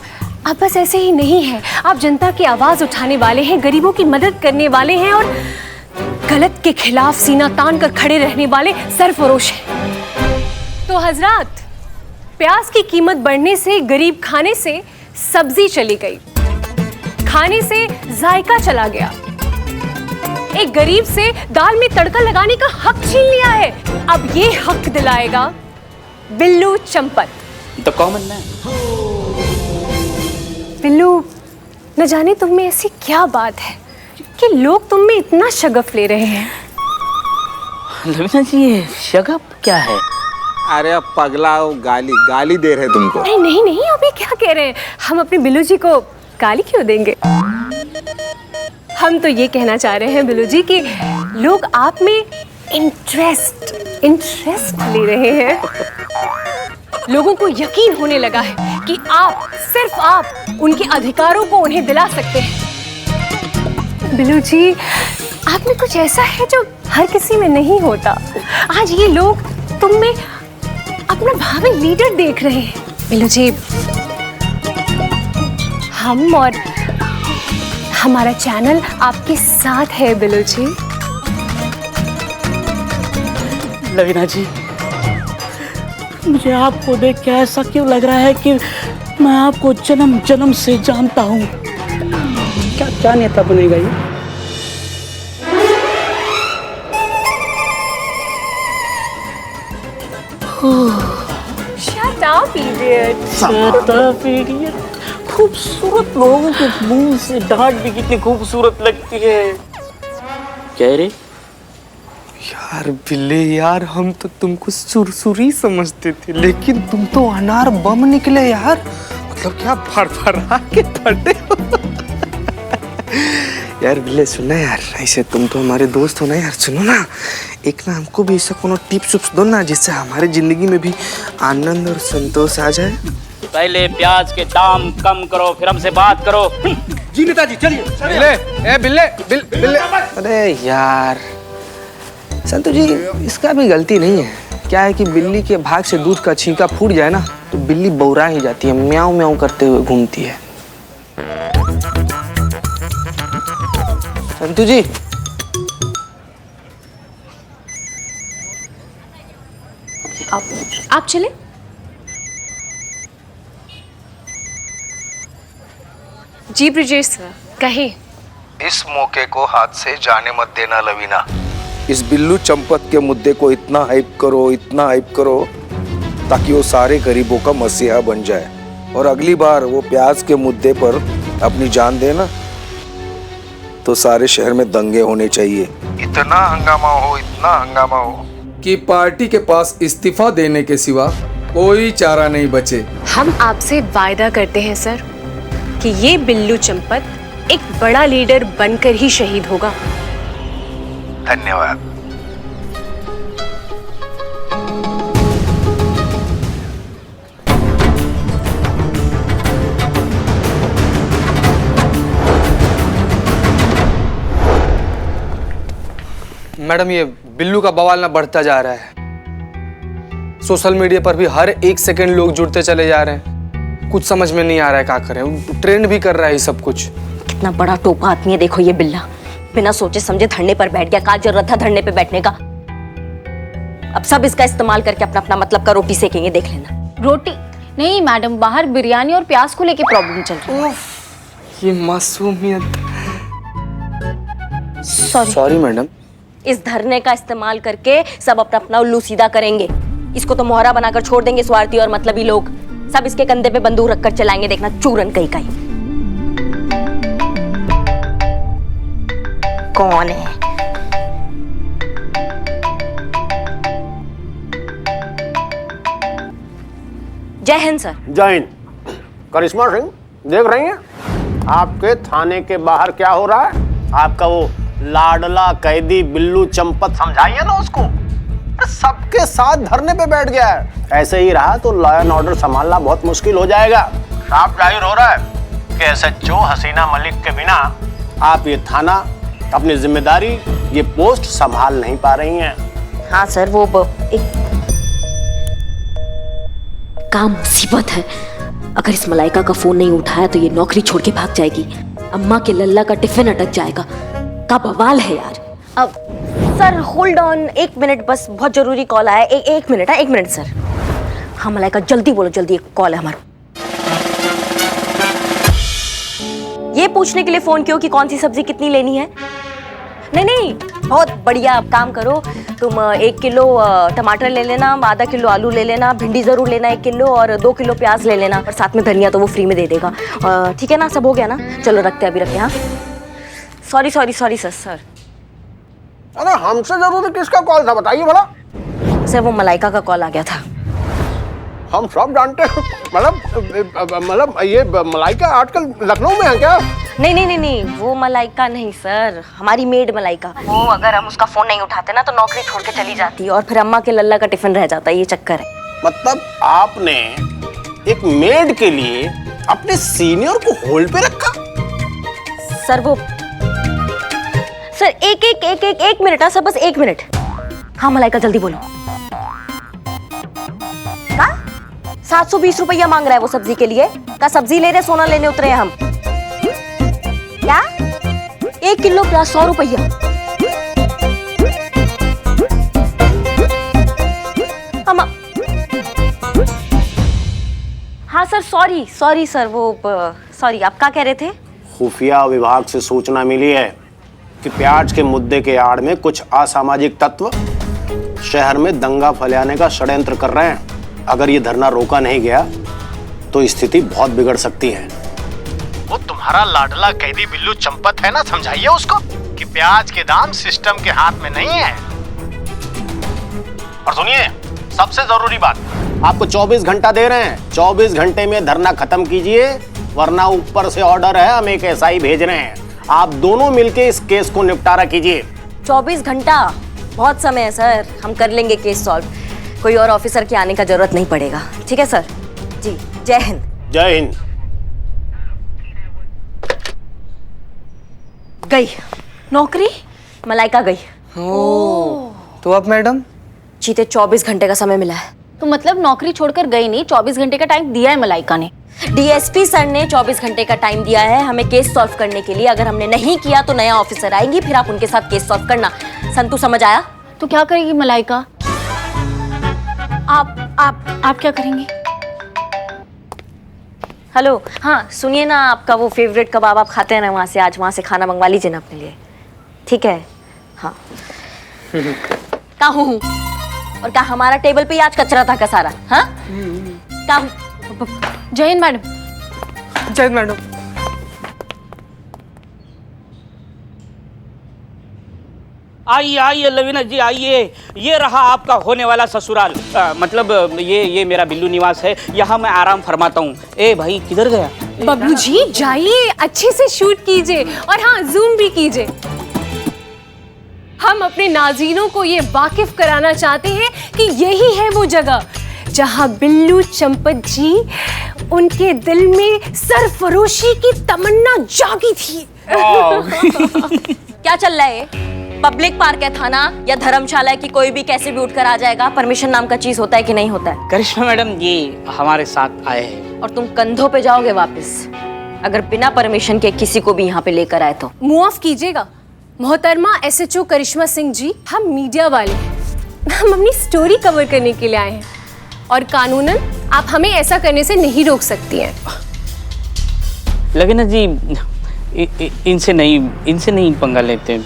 बस ऐसे ही नहीं हैं। आप जनता की आवाज उठाने वाले हैं, गरीबों की मदद करने वाले हैं और गलत के खिलाफ सीना तान कर खड़े रहने वाले सरफरोश हैं। तो हजरात, प्याज की कीमत बढ़ने से गरीब खाने से सब्जी चली गई, खाने से जायका चला गया। एक गरीब से दाल में तड़का लगाने का हक छीन लिया है। अब ये हक दिलाएगा Billu Champat, the common man. Billu, न जाने तुम में ऐसी क्या बात है कि लोग तुम में इतना शगफ ले रहे हैं। लवीना जी, ये शगफ क्या है? अरे अब पगला, गाली दे रहे तुमको। नहीं नहीं नहीं, अभी क्या कह रहे हैं? हम अपने बिल्लू जी को गाली क्यों देंगे? हम तो ये कहना चाह रहे हैं बिल्लू जी कि लोग आप में इंटरेस्ट ले रहे हैं। लोगों को यकीन होने लगा है कि आप, सिर्फ आप, उनके अधिकारों को उन्हें दिला सकते हैं। बिल्लू जी, आप में कुछ ऐसा है जो हर किसी में नहीं होता। आज ये लोग तुम में अपना भावी लीडर देख रहे हैं। बिल्लू जी, हम और हमारा चैनल आपके साथ है। बिल्लू जी, लवीना जी, मुझे आपको देख के ऐसा क्यों लग रहा है कि मैं आपको जन्म जन्म से जानता हूँ। क्या नेता बनेगा ये? Shut up, idiot. Shut up, idiot. खूबसूरत लोगों के मुंह से डांट भी कितनी खूबसूरत लगती है। क्या रे? यार बिल्ले यार, हम तो तुमको सुरसुरी समझते थे, लेकिन तुम तो अनार बम निकले यार। मतलब क्या फड़फड़ा के फटे हो। यार बिल्ले सुनना यार, ऐसे तुम तो हमारे दोस्त हो ना यार। सुनो ना, एक ना हमको भी ऐसा कोनो टिप्स उप्स दो ना, जिससे हमारे जिंदगी में भी आनंद और संतोष आ जाए। पहले प्याज के दाम कम करो, फिर हमसे बात करो। जी नेताजी, चलिए। बिल्ले। अरे यार संतु जी, इसका भी गलती नहीं है। क्या है कि बिल्ली के भाग से दूध का छींका फूट जाए ना, तो बिल्ली बौरा ही जाती है, म्याऊं म्याऊं करते हुए घूमती है। संतु जी, आप चले। जी ब्रिजेश सर, कहे। इस मौके को हाथ से जाने मत देना लवीना। इस बिल्लू चंपत के मुद्दे को इतना हाइप करो ताकि वो सारे गरीबों का मसीहा बन जाए, और अगली बार वो प्याज के मुद्दे पर अपनी जान देना तो सारे शहर में दंगे होने चाहिए। इतना हंगामा हो कि पार्टी के पास इस्तीफा देने के सिवा कोई चारा नहीं बचे। हम आपसे वायदा करते हैं सर कि ये बिल्लू चंपत एक बड़ा लीडर बनकर ही शहीद होगा। धन्यवाद। मैडम, ये बिल्लू का बवाल ना बढ़ता जा रहा है। सोशल मीडिया पर भी हर एक सेकंड लोग जुड़ते चले जा रहे हैं। कुछ समझ में नहीं आ रहा है क्या करें। ट्रेंड भी कर रहा है ये सब कुछ। कितना बड़ा टोपा आदमी है देखो ये बिल्ला, बिना सोचे समझे धरने पर बैठ गया। क्या जरूरत था धरने पे बैठने का? अब सब इसका इस्तेमाल करके अपना अपना मतलब का रोटी सेकेंगे, देख लेना। रोटी नहीं मैडम, बाहर बिरयानी और प्याज को लेके प्रॉब्लम चल रही है। ये मासूमियत। Sorry madam. इस धरने का इस्तेमाल करके सब अपना अपना उल्लू सीधा करेंगे। इसको तो मोहरा बनाकर छोड़ देंगे स्वार्थी और मतलबी लोग। सब इसके कंधे पे बंदूक रखकर चलाएंगे, देखना चूरन कहीं कहीं। कौन है? जय हिंद सर। जय हिंद। करिश्मा सिंह, देख रही हैं आपके थाने के बाहर क्या हो रहा है? आपका वो लाडला कैदी बिल्लू चंपत, समझाइए ना उसको। सबके साथ धरने पे बैठ गया है। ऐसे ही रहा तो लॉ एंड ऑर्डर संभालना बहुत मुश्किल हो जाएगा। साफ जाहिर हो रहा है कि SHO हसीना मलिक के बिना आप ये थाना, अपनी जिम्मेदारी, ये पोस्ट संभाल नहीं पा रही हैं। हाँ सर, वो काम मुसीबत है। अगर इस मलाइका का फोन नहीं उठाया तो ये नौकरी छोड़ के भाग जाएगी। अम्मा के लल्ला का टिफिन अटक जाएगा। का बवाल है यार। अब सर होल्ड ऑन, 1 मिनट बस, बहुत जरूरी कॉल आया। एक मिनट है, 1 मिनट सर। हाँ मलाइका, जल्दी बोलो, जल्दी, एक कॉल है हमारा। ये पूछने के लिए फोन किया कि कौन सी सब्जी कितनी लेनी है? नहीं, बहुत बढ़िया। आप काम करो, तुम 1 किलो टमाटर ले लेना, आधा किलो आलू ले लेना, भिंडी जरूर लेना 1 किलो, और 2 किलो प्याज ले लेना, और साथ में धनिया तो वो फ्री में दे देगा। ठीक है ना, सब हो गया ना? चलो रखते हैं, अभी रखते हैं। हाँ सॉरी सर। अरे हमसे जरूरी किसका कॉल था बताइए भला? सर वो मलाइका का कॉल आ गया था। हम सब जानते हैं। मतलब ये मलाइका आजकल लखनऊ में है क्या? नहीं, वो मलाइका नहीं सर, हमारी मेड मलाइका। वो अगर हम उसका फोन नहीं उठाते ना तो नौकरी छोड़ के चली जाती और फिर अम्मा के लल्ला का टिफिन रह जाता। ये चक्कर है। मतलब आपने एक मेड के लिए अपने सीनियर को होल्ड पे रखा? सर वो सर एक मिनट। हाँ सर, बस 1 मिनट। हाँ मलाइका, जल्दी बोलो। हाँ 720 रुपया मांग रहा है वो सब्जी के लिए। का सब्जी ले रहे, सोना लेने उतरे हैं हम। क्या? 1 किलो प्याज 100 रुपया। हाँ सर, सॉरी सर, वो सॉरी। आप क्या कह रहे थे? खुफिया विभाग से सूचना मिली है कि प्याज के मुद्दे के आड़ में कुछ असामाजिक तत्व शहर में दंगा फैलाने का षड्यंत्र कर रहे हैं। अगर ये धरना रोका नहीं गया तो स्थिति बहुत बिगड़ सकती है। वो तुम्हारा लाडला कैदी बिल्लू चंपत है ना, समझाइए उसको कि प्याज के दाम सिस्टम के हाथ में नहीं है। और सुनिए, सबसे जरूरी बात, आपको 24 घंटा दे रहे हैं। 24 घंटे में धरना खत्म कीजिए, वरना ऊपर से ऑर्डर है, हम एक SI भेज रहे हैं। आप दोनों मिलके इस केस को निपटारा कीजिए। 24 घंटा बहुत समय है सर, हम कर लेंगे केस सॉल्व। कोई और ऑफिसर के आने का जरूरत नहीं पड़ेगा। ठीक है सर जी। जय हिंद। जय हिंद। गई नौकरी, मलाइका गई। तो अब मैडम जीते 24 घंटे का समय मिला है। तो मतलब नौकरी छोड़कर गई नहीं, 24 घंटे का टाइम दिया है मलाइका ने। DSP सर ने 24 घंटे का टाइम दिया है हमें केस सॉल्व करने के लिए। अगर हमने नहीं किया तो नया ऑफिसर आएंगी, फिर आप उनके साथ केस सॉल्व करना। संतु समझ आया? तो क्या करेगी मलाइका? आप क्या करेंगी? हेलो, हाँ सुनिए ना, आपका वो फेवरेट कबाब आप खाते हैं ना वहाँ से, आज वहाँ से खाना मंगवा लीजिए ना अपने लिए। ठीक है? हाँ। का हूँ और का हमारा टेबल पे आज कचरा था का सारा। हाँ का? जय हिंद मैडम। जय हिंद मैडम। आइए आइए लवीना जी आइए, ये रहा आपका होने वाला ससुराल। मतलब ये मेरा बिल्लू निवास है, यहाँ मैं आराम फरमाता हूँ। ए भाई किधर गया? बबलू जी जाइए, अच्छे से शूट कीजिए और हाँ जूम भी कीजिए। हम अपने नाज़रीनों को ये वाकिफ कराना चाहते हैं कि यही है वो जगह जहां बिल्लू चंपत जी उनके दिल में सरफरोशी की तमन्ना जागी थी। क्या चल रहा है? पब्लिक पार्क है थाना या धर्मशाला है कि कोई भी कैसे भी उठकर आ जाएगा? परमिशन नाम का चीज होता है कि नहीं होता है? करिश्मा मैडम ये हमारे साथ आए हैं। और तुम कंधों पे जाओगे वापस अगर बिना परमिशन के किसी को भी यहाँ पे लेकर आए तो? मुआफ कीजिएगा मोहतरमा SHO करिश्मा सिंह जी, हम मीडिया वाले हैं, हम अपनी स्टोरी कवर करने के लिए आए हैं और कानूनन आप हमें ऐसा करने से नहीं रोक सकती हैं। लवीना जी इनसे नहीं पंगा लेते।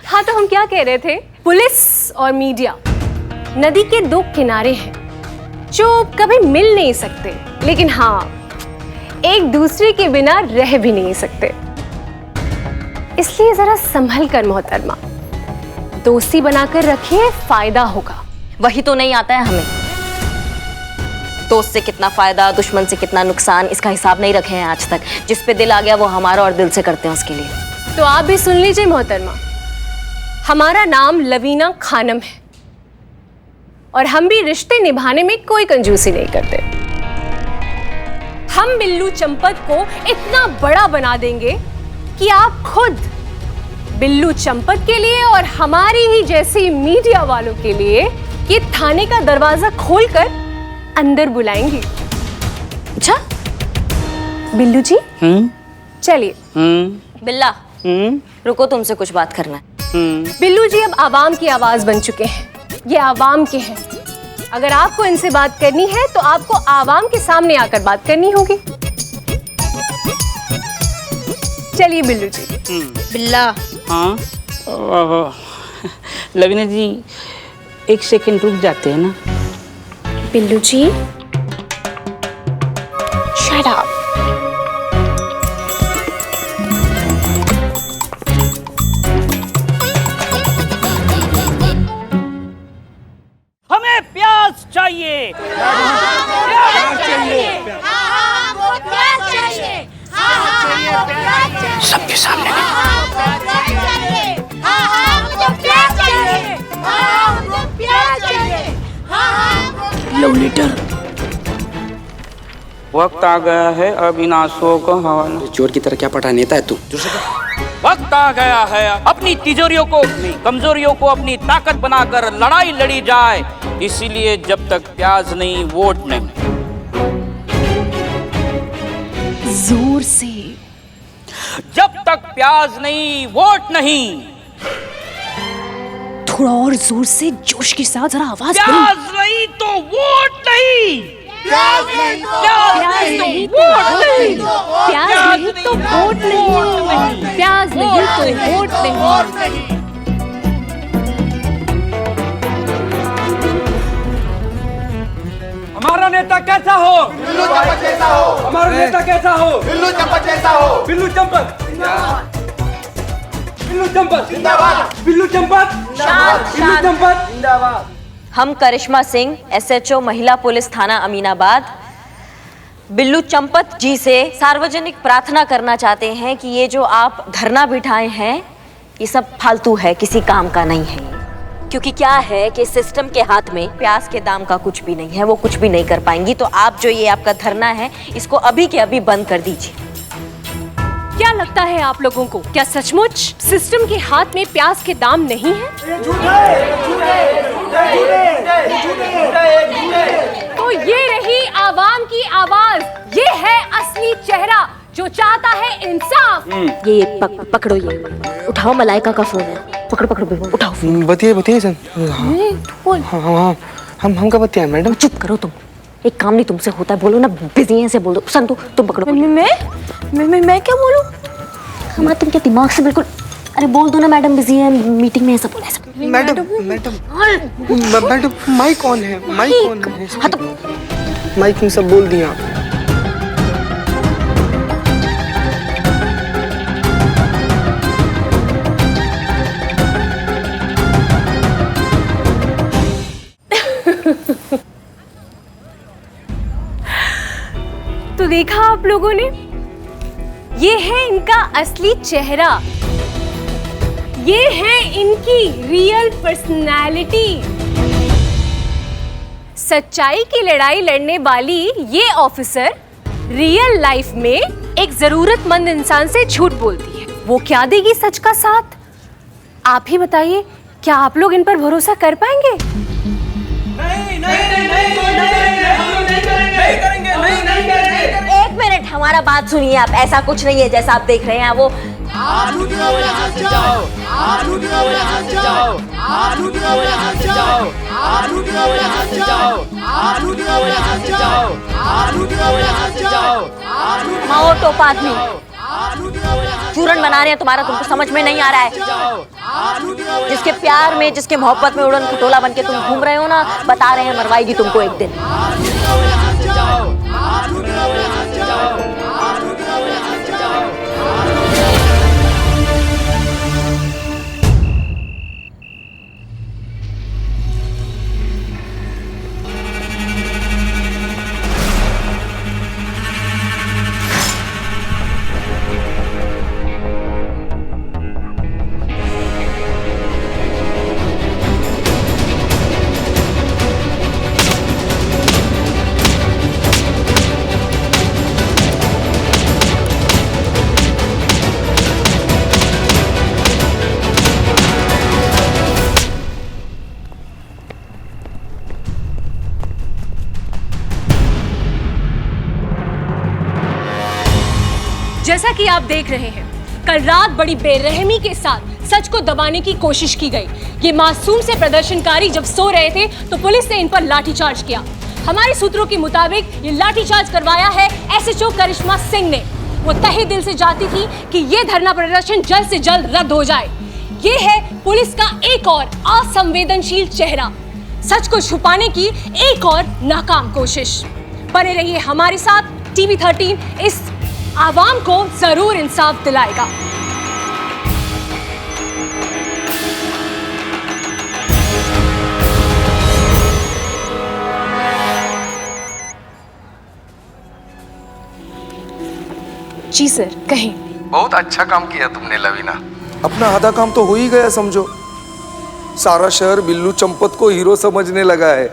हाँ तो हम क्या कह रहे थे, पुलिस और मीडिया नदी के दो किनारे हैं जो कभी मिल नहीं सकते, लेकिन हाँ एक दूसरे के बिना रह भी नहीं सकते। इसलिए जरा संभल कर मोहतरमा, दोस्ती बनाकर रखिए, फायदा होगा। वही तो नहीं आता है हमें। दोस्त से कितना फायदा, दुश्मन से कितना नुकसान, इसका हिसाब नहीं रखे हैं आज तक। जिस पे दिल आ गया वो हमारा और दिल से करते हैं उसके लिए। तो आप भी सुन लीजिए मोहतरमा, हमारा नाम लवीना खानम है और हम भी रिश्ते निभाने में कोई कंजूसी नहीं करते। हम बिल्लू चंपत को इतना बड़ा बना देंगे कि आप खुद बिल्लू चंपत के लिए और हमारी ही जैसी मीडिया वालों के लिए ये थाने का दरवाजा खोलकर अंदर बुलाएंगी। अच्छा बिल्लू जी चलिए। बिल्ला रुको, तुमसे कुछ बात करना है। बिल्लू जी अब आवाम की आवाज बन चुके हैं, ये आवाम के हैं। अगर आपको इनसे बात करनी है तो आपको आवाम के सामने आकर बात करनी होगी। चलिए बिल्लू जी। बिल्ला। हाँ लवीना जी एक सेकंड रुक जाते हैं ना? बिल्लू जी शट अप। हमें प्याज चाहिए। सबके सामने लव लेटर। वक्त आ गया है अब इन आंसुओं को हवाला। चोर की तरह क्या पटा नेता है तू? वक्त आ गया है अपनी तिजोरियों को, अपनी कमजोरियों को अपनी ताकत बनाकर लड़ाई लड़ी जाए। इसीलिए जब तक प्याज नहीं वोट नहीं। जोर से। जब तक प्याज नहीं वोट नहीं। थोड़ा और जोर से, जोश के साथ जरा आवाज। प्याज नहीं तो वोट नहीं। प्याज नहीं तो वोट नहीं। प्याज नहीं तो वोट नहीं। प्याज नहीं तो वोट नहीं। हमारा नेता कैसा हो? बिल्लू चंपत जैसा हो। हमारा नेता कैसा हो? बिल्लू चंपत जैसा हो। बिल्लू चंपत। बिल्लू चंपत जिंदाबाद। बिल्लू चंपत बिल्लू चंपत जिंदाबाद। हम करिश्मा सिंह SHO महिला पुलिस थाना अमीनाबाद बिल्लू चंपत जी से सार्वजनिक प्रार्थना करना चाहते हैं कि ये जो आप धरना बिठाए हैं ये सब फालतू है, किसी काम का नहीं है। क्योंकि क्या है कि सिस्टम के हाथ में प्याज के दाम का कुछ भी नहीं है, वो कुछ भी नहीं कर पाएंगी। तो आप जो ये आपका धरना है इसको अभी के अभी बंद कर दीजिए। क्या लगता है आप लोगों को, क्या सचमुच सिस्टम के हाथ में प्याज के दाम नहीं है? तो ये रही आवाम की आवाज, ये है असली चेहरा जो चाहता है इंसाफ। ये पकड़ो, ये उठाओ, मलाइका का फोन है। पकड़ो उठाओ। बताइए सर। हाँ हम का बतिया मैडम। चुप करो तुम, एक काम नहीं तुमसे होता है, बोलो ना बिजी है से बोल दो। संतु तुम पकड़ो। मैं क्या बोलूं? हमारा तुम क्या दिमाग से बिल्कुल। अरे बोल दो ना मैडम बिजी है, मीटिंग में ऐसा बोला। मैडम माइक कौन है? हाँ तो माइक में सब बोल दिया आप। तो देखा आप लोगों ने, ये है इनका असली चेहरा, ये है इनकी रियल पर्सनालिटी। सच्चाई की लड़ाई लड़ने वाली ये ऑफिसर रियल लाइफ में एक जरूरतमंद इंसान से झूठ बोलती है। वो क्या देगी सच का साथ? आप ही बताइए, क्या आप लोग इन पर भरोसा कर पाएंगे? एक मिनट, हमारा बात सुनिए आप। ऐसा कुछ नहीं है जैसा आप देख रहे हैं। वो माओ टोपा आदमी चूरन बना रहे हैं तुम्हारा, तुमको समझ में नहीं आ रहा है? जिसके प्यार में, जिसके मोहब्बत में उड़न खटोला बन के तुम घूम रहे हो ना, बता रहे हैं मरवाएगी तुमको एक दिन। जैसा कि आप देख रहे हैं, कल रात बड़ी बेरहमी के साथ सच को दबाने की कोशिश की गई। ये मासूम से प्रदर्शनकारी जब सो रहे थे तो पुलिस ने इन पर लाठीचार्ज किया। हमारे सूत्रों के मुताबिक ये लाठीचार्ज करवाया है एसएचओ करिश्मा सिंह ने। वो तहे दिल से चाहती थी कि ये धरना प्रदर्शन जल्द से जल्द रद्द हो जाए। ये है पुलिस का एक और असंवेदनशील चेहरा, सच को छुपाने की एक और नाकाम कोशिश। बने रहिए हमारे साथ, टीवी 13 इस आवाम को जरूर इंसाफ दिलाएगा। जी सर, कहें। बहुत अच्छा काम किया तुमने लवीना। अपना आधा काम तो हो ही गया समझो। सारा शहर बिल्लू चंपत को हीरो समझने लगा है।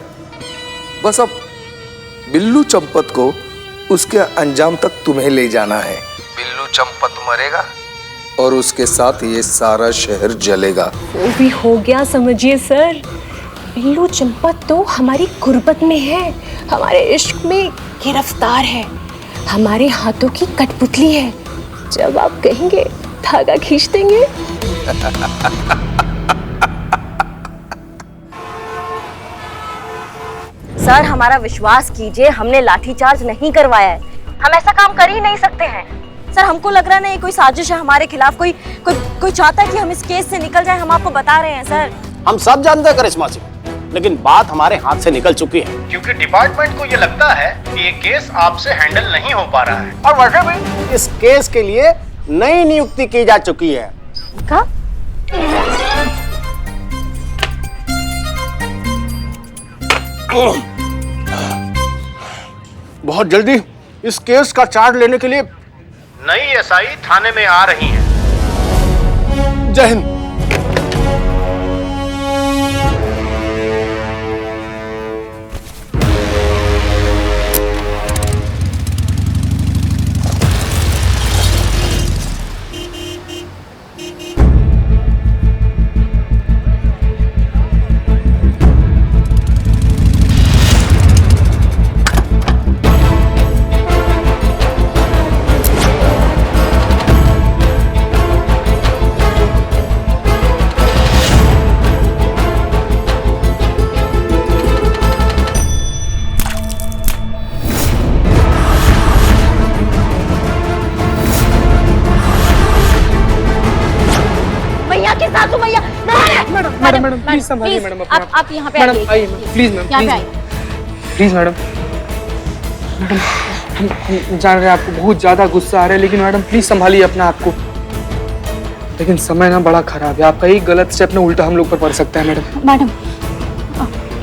बस अब बिल्लू चंपत को उसके अंजाम तक तुम्हें ले जाना है। बिल्लू चंपत मरेगा और उसके साथ ये सारा शहर जलेगा। वो भी हो गया समझिए सर। बिल्लू चंपत तो हमारी गुर्बत में है, हमारे इश्क में गिरफ्तार है, हमारे हाथों की कठपुतली है। जब आप कहेंगे धागा खींच देंगे। सर, हमारा विश्वास कीजिए, हमने लाठीचार्ज नहीं करवाया है। हम ऐसा काम कर ही नहीं सकते हैं। सर, हमको लग रहा नहीं कोई साजिश है हमारे खिलाफ। कोई चाहता है कि हम इस केस से निकल जाएं। हम आपको बता रहे हैं सर। हम सब जानते हैं करिश्मा सिंह, लेकिन बात हमारे हाथ से निकल चुकी है, क्योंकि डिपार्टमेंट को ये लगता है कि ये केस आपसे हैंडल नहीं हो पा रहा है। और वैसे भी इस केस के लिए नई नियुक्ति की जा चुकी है। क्या? बहुत जल्दी इस केस का चार्ज लेने के लिए नई एसआई थाने में आ रही हैं। जय हिंद। मैडम प्लीज संभालिए मैडम। आप यहाँ पे मैडम आइए प्लीज मैम, यहाँ पे आइए। Please madam. मैडम हम जान रहे हैं आपको बहुत ज्यादा गुस्सा आ रहा है, लेकिन मैडम प्लीज संभालिए अपना आप को। लेकिन समय ना बड़ा खराब है, आपका एक गलत स्टेप ना उल्टा हम लोग पर पड़ सकता है मैडम। मैडम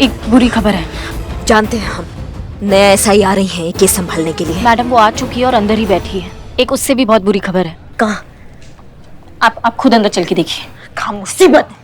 एक बुरी खबर है। जानते हैं हम, नया SI आ रही है ये केस संभालने के लिए। मैडम वो आ चुकी है और अंदर ही बैठी है। एक उससे भी बहुत बुरी खबर है। कहाँ? आप खुद अंदर चल के देखिए। कहाँ मुसीबत है।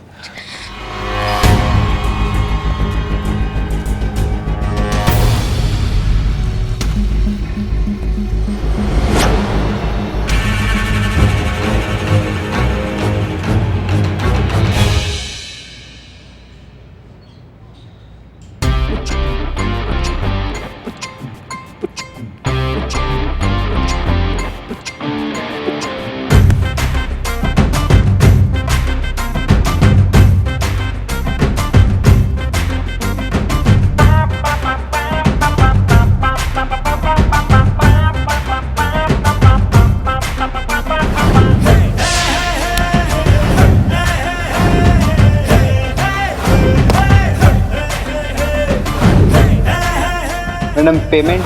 Madam payment.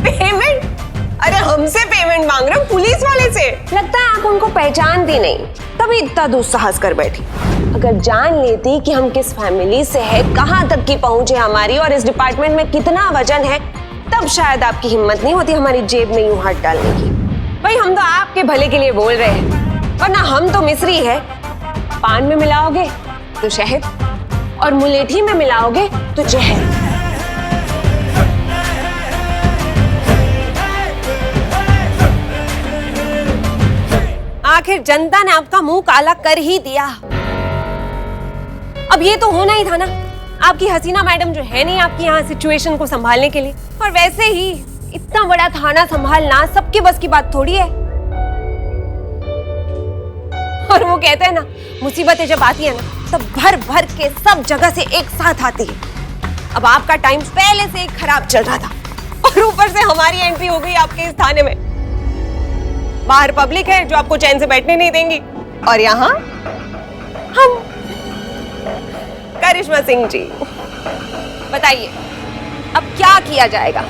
पेमेंट? अरे हमसे पेमेंट मांग रहे हो, पुलिस वाले से? लगता है आप उनको पहचानती नहीं, तभी इतना दुस्साहस कर बैठी। अगर जान लेती कि हम किस फैमिली से है, कहाँ तक की पहुंच है हमारी और इस डिपार्टमेंट में कितना वजन है, तब शायद आपकी हिम्मत नहीं होती हमारी जेब में यूं हाथ डालने की। भाई हम तो आपके भले के लिए बोल रहे हैं, वरना हम तो मिस्री है। पान में मिलाओगे तो शहद और मुलेठी में मिलाओगे तो जहर। आखिर जनता ने आपका मुंह काला कर ही दिया। अब ये तो होना ही था ना। आपकी हसीना मैडम जो है नहीं आपकी यहाँ सिचुएशन को संभालने के लिए, और वैसे ही इतना बड़ा थाना संभालना सबके बस की बात थोड़ी है। और वो कहते हैं ना, मुसीबतें जब आती है ना तब भर भर के सब जगह से एक साथ आती है। अब आपका टाइम पहले से एक खराब चल रहा था और ऊपर से हमारी एंट्री हो गई आपके इस थाने में। बाहर पब्लिक है जो आपको चैन से बैठने नहीं देंगी, और यहाँ हम। करिश्मा सिंह जी बताइए अब क्या किया जाएगा?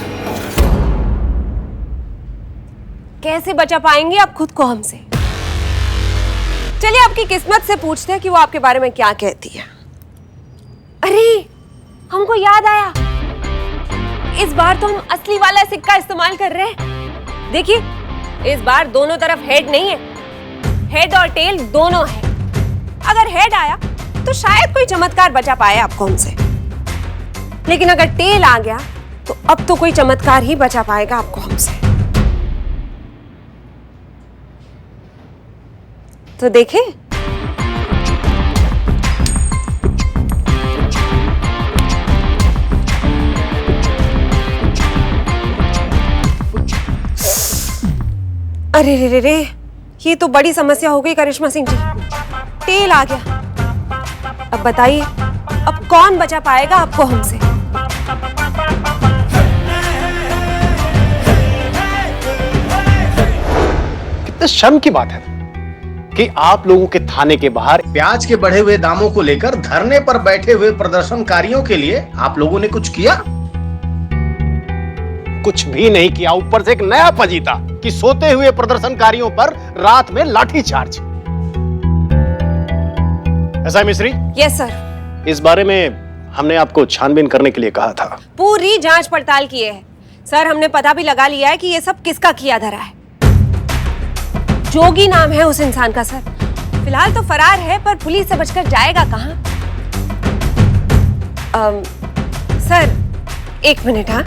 कैसे बचा पाएंगे आप खुद को हमसे? चलिए आपकी किस्मत से पूछते हैं कि वो आपके बारे में क्या कहती है। अरे हमको याद आया, इस बार तो हम असली वाला सिक्का इस्तेमाल कर रहे हैं। देखिए इस बार दोनों तरफ हेड नहीं है, हेड और टेल दोनों है। अगर हेड आया तो शायद कोई चमत्कार बचा पाए आपको हमसे, लेकिन अगर टेल आ गया तो अब तो कोई चमत्कार ही बचा पाएगा आपको हमसे। तो देखें, अरे रे रे रे, ये तो बड़ी समस्या हो गई करिश्मा सिंह जी। टेल आ गया, अब बताइए अब कौन बचा पाएगा आपको हमसे? कितने शर्म की बात है कि आप लोगों के थाने के बाहर प्याज के बढ़े हुए दामों को लेकर धरने पर बैठे हुए प्रदर्शनकारियों के लिए आप लोगों ने कुछ किया? कुछ भी नहीं किया। ऊपर से एक नया फजीता कि सोते हुए प्रदर्शनकारियों पर रात में लाठीचार्ज। ऐसा मिस्री? Yes sir. इस बारे में हमने आपको छानबीन करने के लिए कहा था। पूरी जांच पड़ताल की है सर। हमने पता भी लगा लिया है कि ये सब किसका किया धरा है। जोगी नाम है उस इंसान का सर। फिलहाल तो फरार है, पर पुलिस से बचकर जाएगा कहां? सर एक मिनट। हाँ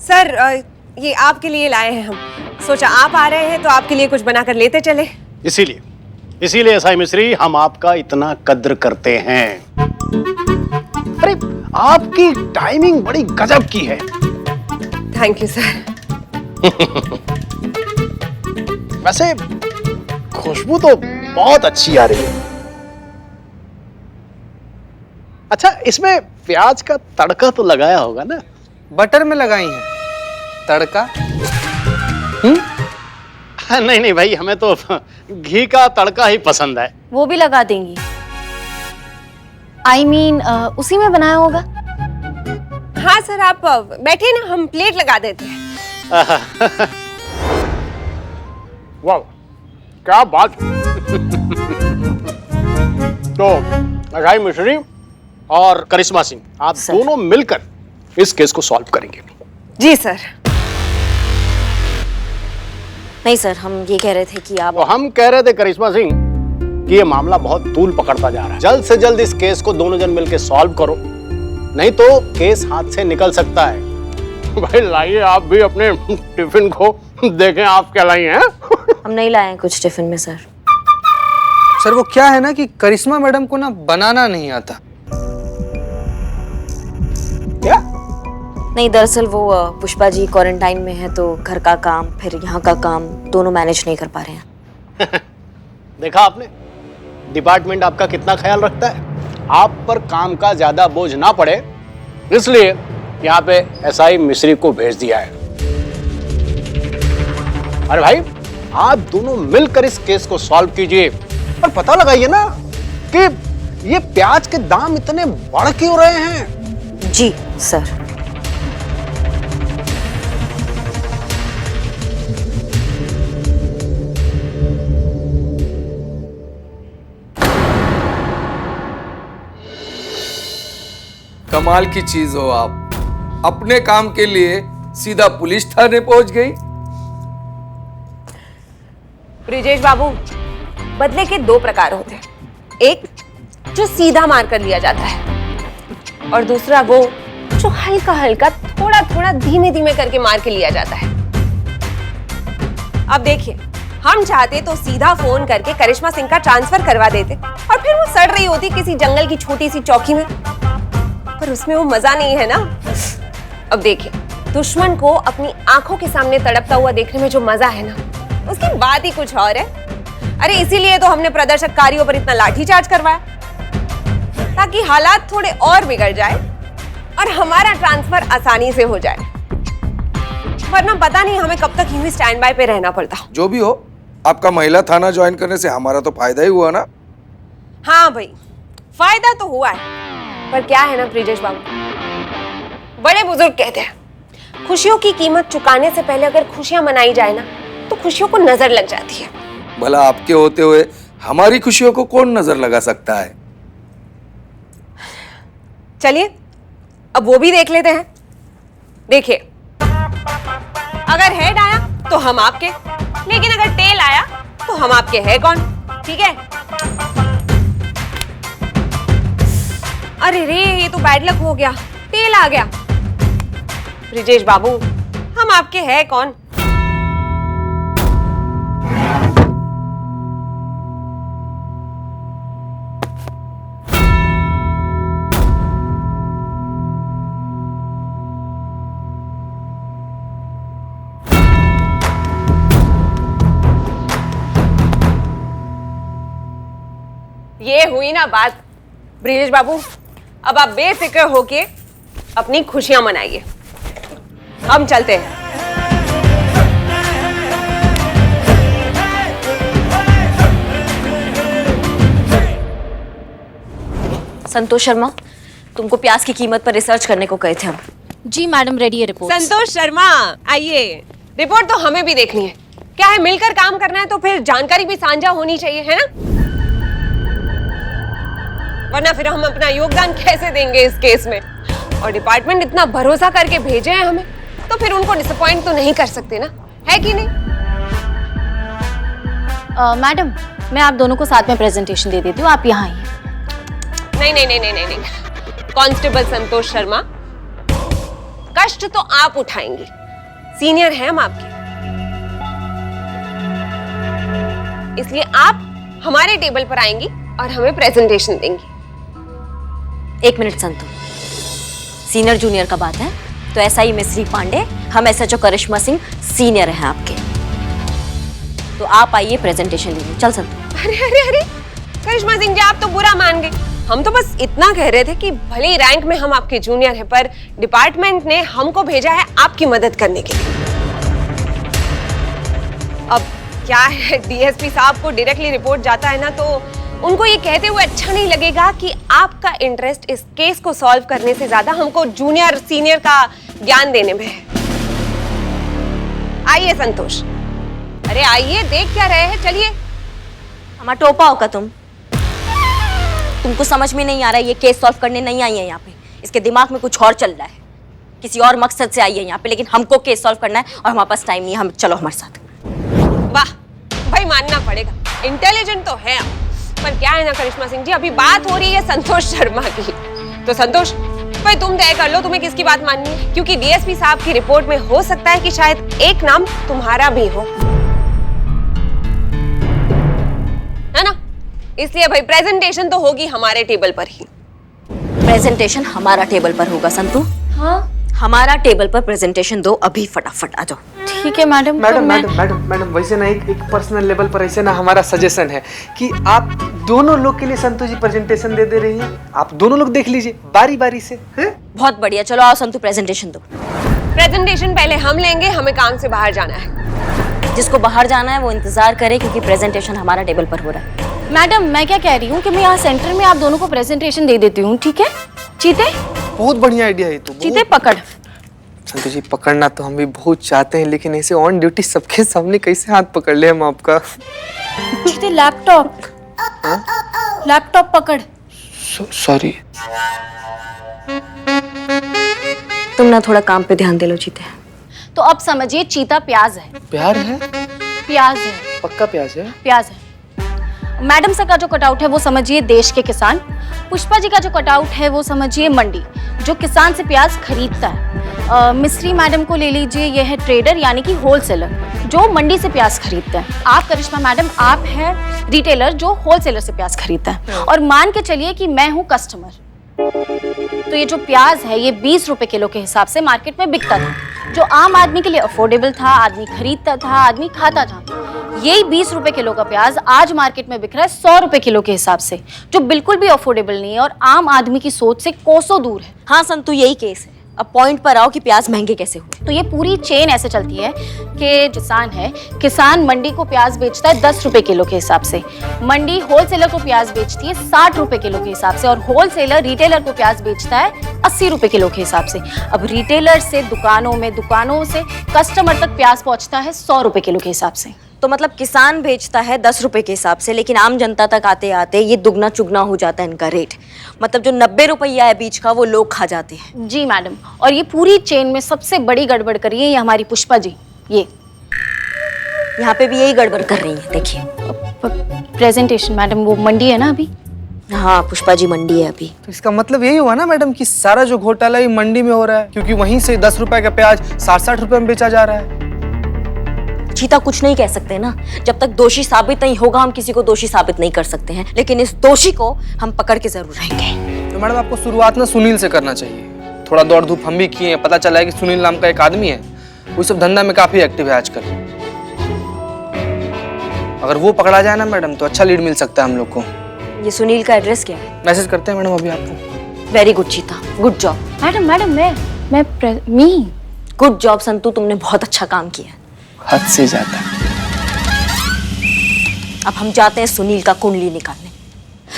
सर, ये आपके लिए लाए हैं हम। सोचा आप आ रहे हैं तो आपके लिए कुछ बनाकर लेते चले। इसीलिए एसआई मिस्री हम आपका इतना कद्र करते हैं। अरे आपकी टाइमिंग बड़ी गजब की है। Thank you sir. वैसे खुशबू तो बहुत अच्छी आ रही है। अच्छा, इसमें प्याज का तड़का तो लगाया होगा ना? बटर में लगाई है तड़का। नहीं नहीं भाई, हमें तो घी का तड़का ही पसंद है। वो भी लगा देंगी? I mean, उसी में बनाया होगा। हाँ सर, आप बैठिए ना, हम प्लेट लगा देते हैं। वाह क्या बात। तो अजय मिश्री और करिश्मा सिंह, आप दोनों मिलकर इस केस को सॉल्व करेंगे। जी सर। नहीं सर, हम ये कह रहे थे कि आप तो हम कह रहे थे करिश्मा सिंह कि ये मामला बहुत तूल पकड़ता जा रहा है। जल्द से जल्द इस केस को दोनों जन मिलकर सॉल्व करो, नहीं तो केस हाथ से निकल सकता है। भाई लाइए आप भी अपने टिफिन को, देखें आप क्या लाई हैं। हम नहीं लाए हैं कुछ टिफिन में सर। सर वो क्या है ना कि करिश्मा मैडम को ना बनाना नहीं आता। क्या? नहीं, दरअसल वो पुष्पा जी क्वारंटाइन में है तो घर का काम फिर यहाँ का काम दोनों मैनेज नहीं कर पा रहे हैं। देखा आपने डिपार्टमेंट आपका कितना ख्याल रखता है। आप पर काम का ज्यादा बोझ ना पड़े इसलिए यहाँ पे एसआई मिश्री को भेज दिया है। अरे भाई आप दोनों मिलकर इस केस को सॉल्व कीजिए और पता लगाइए ना कि ये प्याज के दाम इतने बढ़ क्यों रहे हैं। जी सर। कमाल की चीज हो आप, अपने काम के लिए सीधा पुलिस थाने पहुंच गई। ब्रिजेश बाबू, बदले के दो प्रकार होते हैं, एक जो सीधा मार कर लिया जाता है और दूसरा वो जो हल्का हल्का थोड़ा थोड़ा धीमे धीमे करके मार के लिया जाता है। अब देखिए, हम चाहते तो सीधा फोन करके करिश्मा सिंह का ट्रांसफर करवा देते और फिर वो सड़ रही होती किसी जंगल की छोटी सी चौकी में, पर उसमें वो मजा नहीं है ना। अब देखिए, दुश्मन को अपनी आंखों के सामने तड़पता हुआ देखने में जो मजा है ना, उसकी बात ही कुछ और है। अरे इसीलिए तो हमने प्रदर्शनकारियों पर इतना लाठीचार्ज करवाया, ताकि हालात थोड़े और बिगड़ जाए और हमारा ट्रांसफर आसानी से हो जाए, वरना पता नहीं हमें कब तक यूं ही स्टैंड बाय पे रहना पड़ता। जो भी हो, आपका महिला थाना ज्वाइन करने से हमारा तो फायदा ही हुआ ना। हाँ भाई, फायदा तो हुआ है, पर क्या है ना ब्रिजेश बाबू, बड़े बुजुर्ग कहते हैं खुशियों की कीमत चुकाने से पहले अगर खुशियां मनाई जाए ना तो खुशियों को नजर लग जाती है। भला आपके होते हुए हमारी खुशियों को कौन नजर लगा सकता है। चलिए अब वो भी देख लेते हैं। देखिए, अगर हेड आया तो हम आपके, लेकिन अगर टेल आया तो हम आपके है कौन। ठीक है? अरे रे, ये तो बैड लक हो गया, टेल आ गया। ब्रिजेश बाबू, हम आपके है कौन। ये हुई ना बात। ब्रिजेश बाबू, अब आप बेफिक्र होके अपनी खुशियां मनाइए। हम चलते हैं। संतोष शर्मा, तुमको प्याज की कीमत पर रिसर्च करने को कहे थे हम। जी मैडम, रेडी है रिपोर्ट। संतोष शर्मा, आइए। रिपोर्ट तो हमें भी देखनी है। क्या है, मिलकर काम करना है तो फिर जानकारी भी साझा होनी चाहिए, है ना? वरना फिर हम अपना योगदान कैसे देंगे इस केस में। और डिपार्टमेंट इतना भरोसा करके भेजे हैं हमें, तो फिर उनको डिसअपॉइंट तो नहीं कर सकते ना, है कि नहीं? मैडम, मैं आप दोनों को साथ में प्रेजेंटेशन दे देती हूँ, आप यहाँ आइए। नहीं नहीं नहीं नहीं नहीं नहीं, कांस्टेबल संतोष शर्मा, कष्ट तो आप उठाएंगे, सीनियर हैं हम आपके, इसलिए आप हमारे टेबल पर आएंगी और हमें प्रेजेंटेशन देंगी। एक मिनट संतु, सीनियर जूनियर का बात है तो एसआई मिश्री पांडे, हम एसएचओ करिश्मा सिंह सीनियर हैं आपके, तो आप आइए प्रेजेंटेशन लीजिए। चल संतु। अरे अरे अरे, करिश्मा सिंह जी, आप तो बुरा मान गए। हम तो बस इतना कह रहे थे कि भले ही रैंक में हम आपके जूनियर हैं, पर डिपार्टमेंट ने हमको भेजा है आपकी मदद करने के लिए। अब क्या है, डीएसपी साहब को डायरेक्टली रिपोर्ट जाता है ना, तो उनको ये कहते हुए अच्छा नहीं लगेगा कि आपका इंटरेस्ट इस केस को सॉल्व करने से ज्यादा हमको जूनियर सीनियर का ज्ञान देने में है। आइए संतोष, अरे आइए, देख क्या रहे हैं, चलिए। हमारा टोपा होगा तुम। तुमको समझ में नहीं आ रहा है, ये केस सॉल्व करने नहीं आई है यहाँ पे। इसके दिमाग में कुछ और चल रहा है, किसी और मकसद से आई है यहाँ पे, लेकिन हमको केस सॉल्व करना है और हमारे पास टाइम नहीं है। हम चलो हमारे साथ। वाह भाई, मानना पड़ेगा, इंटेलिजेंट तो है आप। पर क्या है ना करिश्मा सिंह जी, अभी बात हो रही है संतोष शर्मा की। तो संतोष भाई तुम तय कर लो तुम्हें किसकी बात माननी है, क्योंकि डीएसपी साहब की रिपोर्ट में हो सकता है कि शायद एक नाम तुम्हारा भी हो, है ना? इसलिए भाई प्रेजेंटेशन तो होगी हमारे टेबल पर ही। प्रेजेंटेशन हमारा टेबल पर होगा संतू। हाँ हमारा टेबल पर प्रेजेंटेशन दो अभी, फटाफट आ जाओ। ठीक है मैडम। मैडम वैसे ना एक पर्सनल लेवल पर ऐसे ना हमारा सजेशन है कि आप दोनों लोग के लिए संतु जी प्रेजेंटेशन दे रही हैं, आप दोनों लोग देख लीजिए बारी बारी से। हैं? बहुत बढ़िया, चलो आओ संतु प्रेजेंटेशन दो। प्रेजेंटेशन पहले हम लेंगे, हमें काम से बाहर जाना है। जिसको बाहर जाना है वो इंतजार करे, क्योंकि प्रेजेंटेशन हमारा टेबल पर हो रहा है। मैडम मैं क्या कह रही हूँ कि मैं यहाँ सेंटर में आप दोनों को प्रेजेंटेशन दे देती हूँ, ठीक है? चीते बहुत बढ़िया आइडिया है। तो चीते पकड़। संतु जी पकड़ना तो हम भी बहुत चाहते हैं, लेकिन ऐसे ऑन ड्यूटी सबके सामने कैसे हाथ पकड़ ले हम आपका? चीते लैपटॉप पकड़। सॉरी। तुम ना थोड़ा काम पे ध्यान दे लो चीते। तो अब समझिए चीता प्याज है। प्यार है? प्याज है, पक्का प्याज है। प्याज है। मैडम सर का जो कटआउट है वो समझिए देश के किसान। पुष्पा जी का जो कटआउट है वो समझिए मंडी, जो किसान से प्याज खरीदता है। मिस्री मैडम को ले लीजिए, ये है ट्रेडर यानी कि होलसेलर, जो मंडी से प्याज खरीदता है। आप करिश्मा मैडम आप है रिटेलर, जो होलसेलर से प्याज खरीदता है। और मान के चलिए कि मैं हूँ कस्टमर। तो ये जो प्याज है ये 20 रुपए किलो के हिसाब से मार्केट में बिकता था, जो आम आदमी के लिए अफोर्डेबल था, आदमी खरीदता था, आदमी खाता था। यही 20 रुपए किलो का प्याज आज मार्केट में बिक रहा है 100 रुपए किलो के हिसाब से, जो बिल्कुल भी अफोर्डेबल नहीं है और आम आदमी की सोच से कोसों दूर है। हाँ संतु यही केस है। अब पॉइंट पर आओ कि प्याज महंगे कैसे हुए। तो ये पूरी चेन ऐसे चलती है कि किसान मंडी को प्याज बेचता है 10 रुपए किलो के हिसाब से, मंडी होलसेलर को प्याज बेचती है 60 रुपए किलो के हिसाब से, और होलसेलर रिटेलर को प्याज बेचता है 80 रुपए किलो के हिसाब से। अब रिटेलर से दुकानों में, दुकानों से कस्टमर तक प्याज पहुंचता है 100 रुपए किलो के हिसाब से। तो मतलब किसान बेचता है 10 रुपए के हिसाब से, लेकिन आम जनता तक आते आते ये दुगना चुगना हो जाता है इनका रेट। मतलब जो 90 रुपया है बीच का वो लोग खा जाते हैं। जी मैडम, और ये पूरी चेन में सबसे बड़ी गड़बड़ करी है ये हमारी पुष्पा जी। ये यहाँ पे भी यही गड़बड़ कर रही है, देखिए। प्रेजेंटेशन मैडम वो मंडी है ना अभी। हाँ पुष्पा जी मंडी है अभी। तो इसका मतलब यही हुआ ना मैडम कि सारा जो घोटाला ये मंडी में हो रहा है, क्योंकि वहीं से 10 रुपए का प्याज 60-60 रुपए में बेचा जा रहा है। चीता कुछ नहीं कह सकते ना, जब तक दोषी साबित नहीं होगा हम किसी को दोषी साबित नहीं कर सकते हैं, लेकिन इस दोषी को हम पकड़ के जरूर रहेंगे। तो मैडम आपको शुरुआत ना सुनील से करना चाहिए। थोड़ा दौड़ धूप हम भी किए हैं, पता चला है कि सुनील नाम का एक आदमी है, वो सब धंधा में काफी एक्टिव है आजकल। अगर वो पकड़ा जाए ना मैडम तो अच्छा लीड मिल सकता है हम लोग को। ये सुनील का एड्रेस क्या है? मैसेज करते हैं मैडम अभी आपको। वेरी गुड चीता, गुड जॉब। मैं गुड जॉब संतु, तुमने बहुत अच्छा काम किया। हद से ज्यादा। अब हम जाते हैं सुनील का कुंडली निकालने।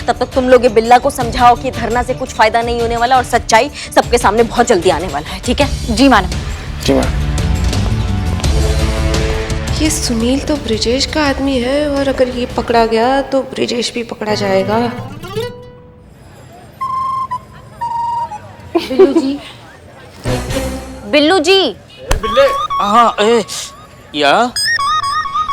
तब तक तुम लोग ये बिल्ला को समझाओ कि धरना से कुछ फायदा नहीं होने वाला और सच्चाई सबके सामने बहुत जल्दी आने वाला है, ठीक है? जी मैडम। जी मैडम। ये सुनील तो ब्रिजेश का आदमी है, और अगर ये पकड़ा गया तो ब्रिजेश भी पकड़ा जाएगा। बिल्लू जी, बिल्लू जी। हाँ या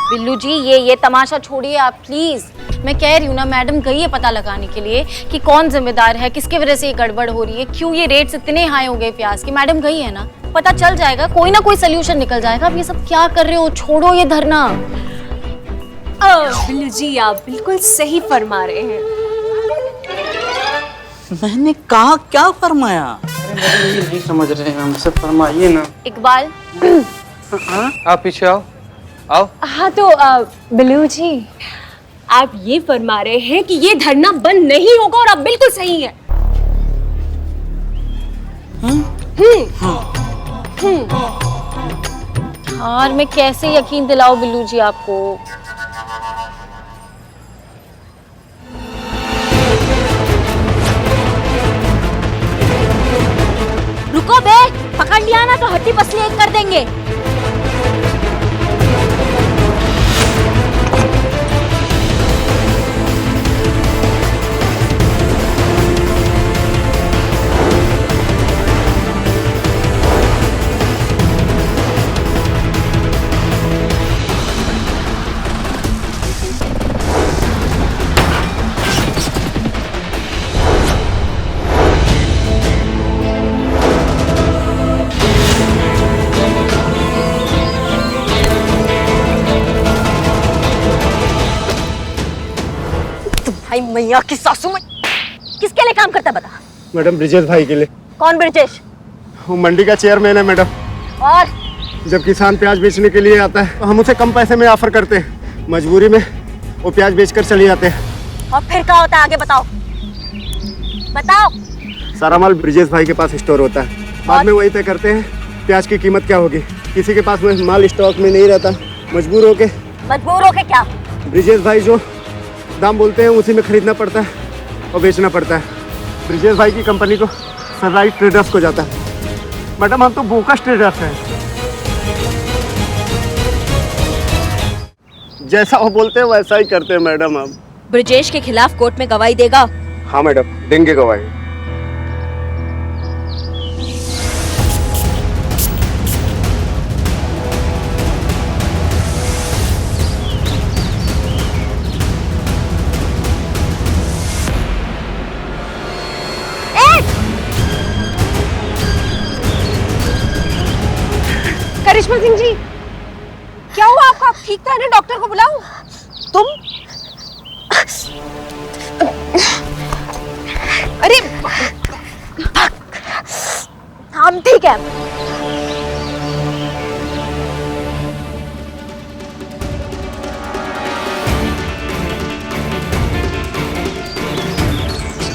बिल्लू जी ये तमाशा छोड़िए आप प्लीज। मैं कह रही हूँ ना मैडम गई है पता लगाने के लिए कि कौन जिम्मेदार है, किसकी वजह से ये गड़बड़ हो रही है, क्यों ये रेट्स इतने हाई हो गए प्याज के। मैडम गई है ना, पता चल जाएगा, कोई ना कोई सोल्यूशन निकल जाएगा। अब ये सब क्या कर रहे हो, छोड़ो ये धरना। बिल्लू जी आप बिल्कुल सही फरमा रहे हैं। मैंने कहा क्या फरमाया? ये नहीं समझ रहे हैं हमसे, फरमाइए ना। इकबाल आप पीछे आओ। हाँ तो बिल्लू जी आप ये फरमा रहे हैं कि ये धरना बंद नहीं होगा, और आप बिल्कुल सही है। और मैं कैसे यकीन दिलाऊं बिल्लू जी आपको। रुको बे, पकड़ लिया ना तो हड्डी पसली एक कर देंगे। मैया की सासू में किसके लिए काम करता बता। मैडम ब्रिजेश भाई के लिए। कौन ब्रिजेश? वो मंडी का चेयरमैन है मैडम। और जब किसान प्याज बेचने के लिए आता है तो हम उसे कम पैसे में ऑफर करते हैं, मजबूरी में वो प्याज बेचकर चले जाते हैं। और फिर क्या होता है आगे बताओ बताओ। सारा माल ब्रिजेश भाई के पास स्टोर होता है, बाद में वही तय करते हैं प्याज की कीमत क्या होगी। किसी के पास में माल स्टॉक में नहीं रहता, मजबूर होके क्या ब्रिजेश भाई जो दाम बोलते हैं उसी में खरीदना पड़ता है और बेचना पड़ता है। ब्रिजेश भाई की कंपनी को सनराइज ट्रेडर्स को जाता है। मैडम हम तो बोकस ट्रेडर्स हैं, जैसा वो बोलते हैं वैसा ही करते हैं मैडम। हम ब्रिजेश के खिलाफ कोर्ट में गवाही देगा? हाँ मैडम देंगे गवाही। करिश्मा सिंह जी, क्या हुआ आपको? आप ठीक तो है ना? डॉक्टर को बुलाऊं? तुम? अरे हम ठीक है।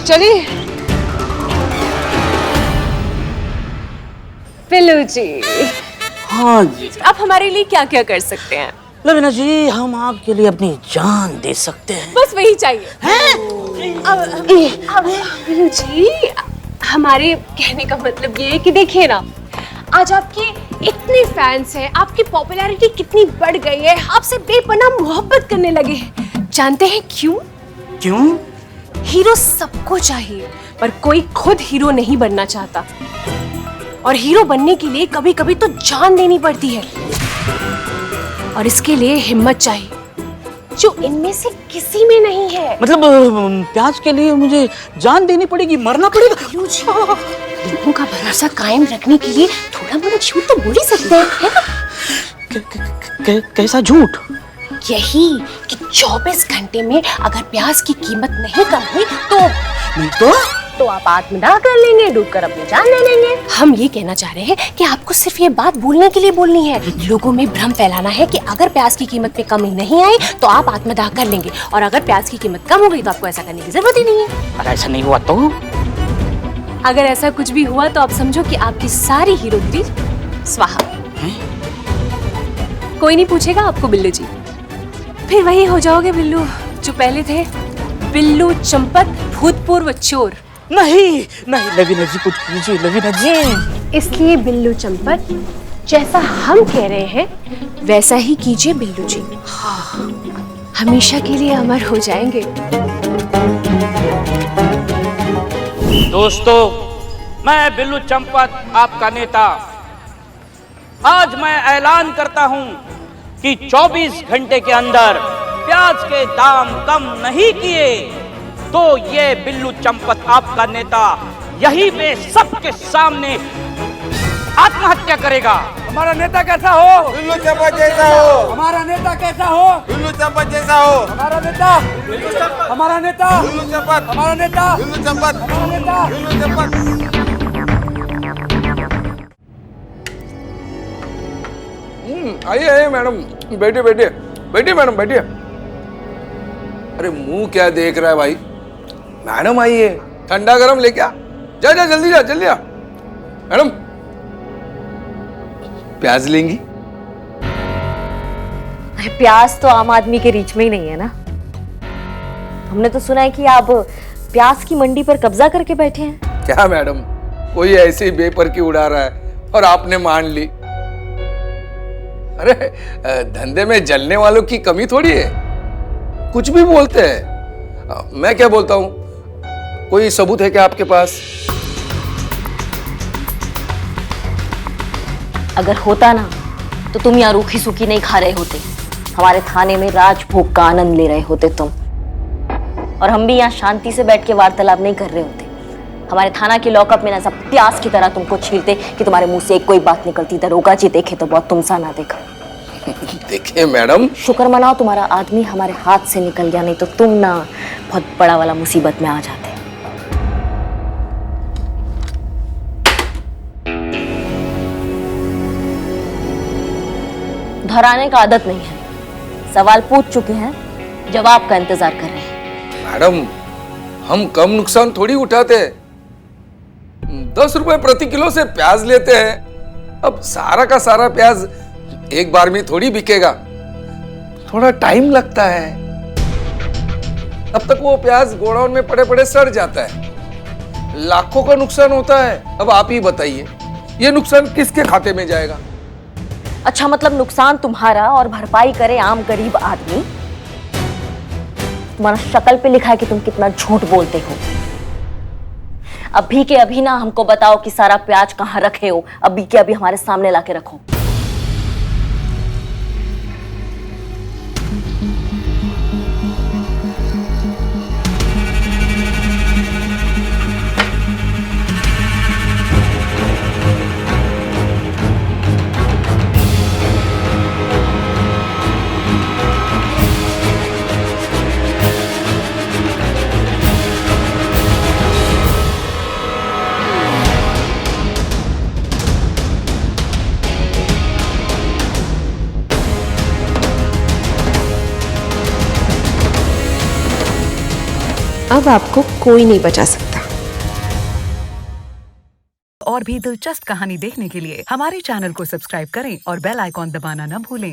चलिए। पिल्लू जी, हाँ जी। आप हमारे लिए क्या क्या कर सकते हैं? लवीना जी, हम आपके लिए अपनी जान दे सकते हैं। बस वही चाहिए। पिल्लू जी, हमारे कहने का मतलब ये है कि देखिए ना, आज आपके इतने फैंस हैं, आपकी पॉपुलैरिटी कितनी बढ़ गई है, आपसे बेपनाह मोहब्बत करने लगे हैं। जानते हैं क्यों? क्यों? हीरो सबको चाहिए, पर कोई खुद हीरो नहीं बनना चाहता। और हीरो बनने के लिए कभी कभी तो जान देनी पड़ती है, और इसके लिए हिम्मत चाहिए, जो इनमें से किसी में नहीं है। मतलब प्याज के लिए मुझे जान देनी पड़ेगी, मरना पड़ेगा? लोगों का भरोसा कायम रखने के लिए थोड़ा मोड़ा झूठ तो बोल ही सकते हैं। कैसा झूठ? यही कि 24 घंटे में अगर प्याज की कीमत नहीं कम हुई तो आप आत्मदाह कर लेंगे, डूबकर अपनी जान ले लेंगे। हम ये कहना चाह रहे हैं कि आपको सिर्फ ये बात बोलने के लिए बोलनी है, लोगों में भ्रम फैलाना है कि अगर प्याज की कीमत में कमी नहीं आई तो आप आत्मदाह कर लेंगे, और अगर प्याज की कीमत कम हो गई तो आपको ऐसा करने की जरूरत ही नहीं है। अगर ऐसा नहीं हुआ तो? अगर ऐसा कुछ भी हुआ तो आप समझो कि आपकी सारी हीरोगिरी स्वाहा। कोई नहीं पूछेगा आपको बिल्लू जी, फिर वही हो जाओगे बिल्लू जो पहले थे, बिल्लू चंपत भूतपूर्व चोर। नहीं नहीं लवीना जी, कुछ कीजिए लवीना जी। इसलिए बिल्लू चंपत, जैसा हम कह रहे हैं वैसा ही कीजिए बिल्लू जी। हमेशा के लिए अमर हो जाएंगे। दोस्तों, मैं बिल्लू चंपत, आपका नेता, आज मैं ऐलान करता हूं कि 24 घंटे के अंदर प्याज के दाम कम नहीं किए तो ये बिल्लू चंपत, आपका नेता, यही पे सबके सामने आत्महत्या करेगा। हमारा नेता कैसा हो? बिल्लू चंपत जैसा हो। हमारा नेता कैसा हो? बिल्लू चंपत जैसा हो। हमारा नेता, हमारा नेता, बिल्लू चंपत, हमारा नेता, बिल्लू चंपत, हमारा नेता, बिल्लू चंपत। आइए आइए मैडम, बैठिए बैठिए बैठिए मैडम बैठिए। अरे मुंह क्या देख रहा है भाई? मैडम आइए, ठंडा गरम लेके आ, जा जा जल्दी जा जल्दी आ। मैडम प्याज लेंगी? प्याज तो आम आदमी के रीच में ही नहीं है ना। हमने तो सुना है कि आप प्याज की मंडी पर कब्जा करके बैठे हैं। क्या मैडम, कोई ऐसे ही बेपर की उड़ा रहा है और आपने मान ली? अरे धंधे में जलने वालों की कमी थोड़ी है, कुछ भी बोलते हैं। मैं क्या बोलता हूं, कोई सबूत है क्या आपके पास? अगर होता ना तो तुम यहाँ रूखी सूखी नहीं खा रहे होते, हमारे थाने में राजभोग का आनंद ले रहे होते तुम, और हम भी यहाँ शांति से बैठ के वार्तालाप नहीं कर रहे होते। हमारे थाना के लॉकअप में ना सब प्यास की तरह तुमको छीलते कि तुम्हारे मुंह से एक कोई बात निकलती। दरोगा जी देखे तो बहुत तुमसा ना देखा। देखिए मैडम, शुक्र मनाओ तुम्हारा आदमी हमारे हाथ से निकल गया, नहीं तो तुम ना बहुत बड़ा वाला मुसीबत में आ जाते। धराने का आदत नहीं है, सवाल पूछ चुके हैं, जवाब का इंतजार कर रहे हैं। मैडम हम कम नुकसान थोड़ी उठाते हैं, 10 रुपए प्रति किलो से प्याज लेते हैं। अब सारा का सारा प्याज एक बार में थोड़ी बिकेगा, थोड़ा टाइम लगता है। तब तक वो प्याज गोडाउन में पड़े पड़े सड़ जाता है, लाखों का नुकसान होता है। अब आप ही बताइए, ये नुकसान किसके खाते में जाएगा? अच्छा, मतलब नुकसान तुम्हारा और भरपाई करे आम गरीब आदमी। तुम्हारा शक्ल पे लिखा है कि तुम कितना झूठ बोलते हो। अभी के अभी ना हमको बताओ कि सारा प्याज कहाँ रखे हो, अभी के अभी हमारे सामने लाके रखो। अब आपको कोई नहीं बचा सकता। और भी दिलचस्प कहानी देखने के लिए हमारे चैनल को सब्सक्राइब करें और बेल आइकॉन दबाना न भूलें।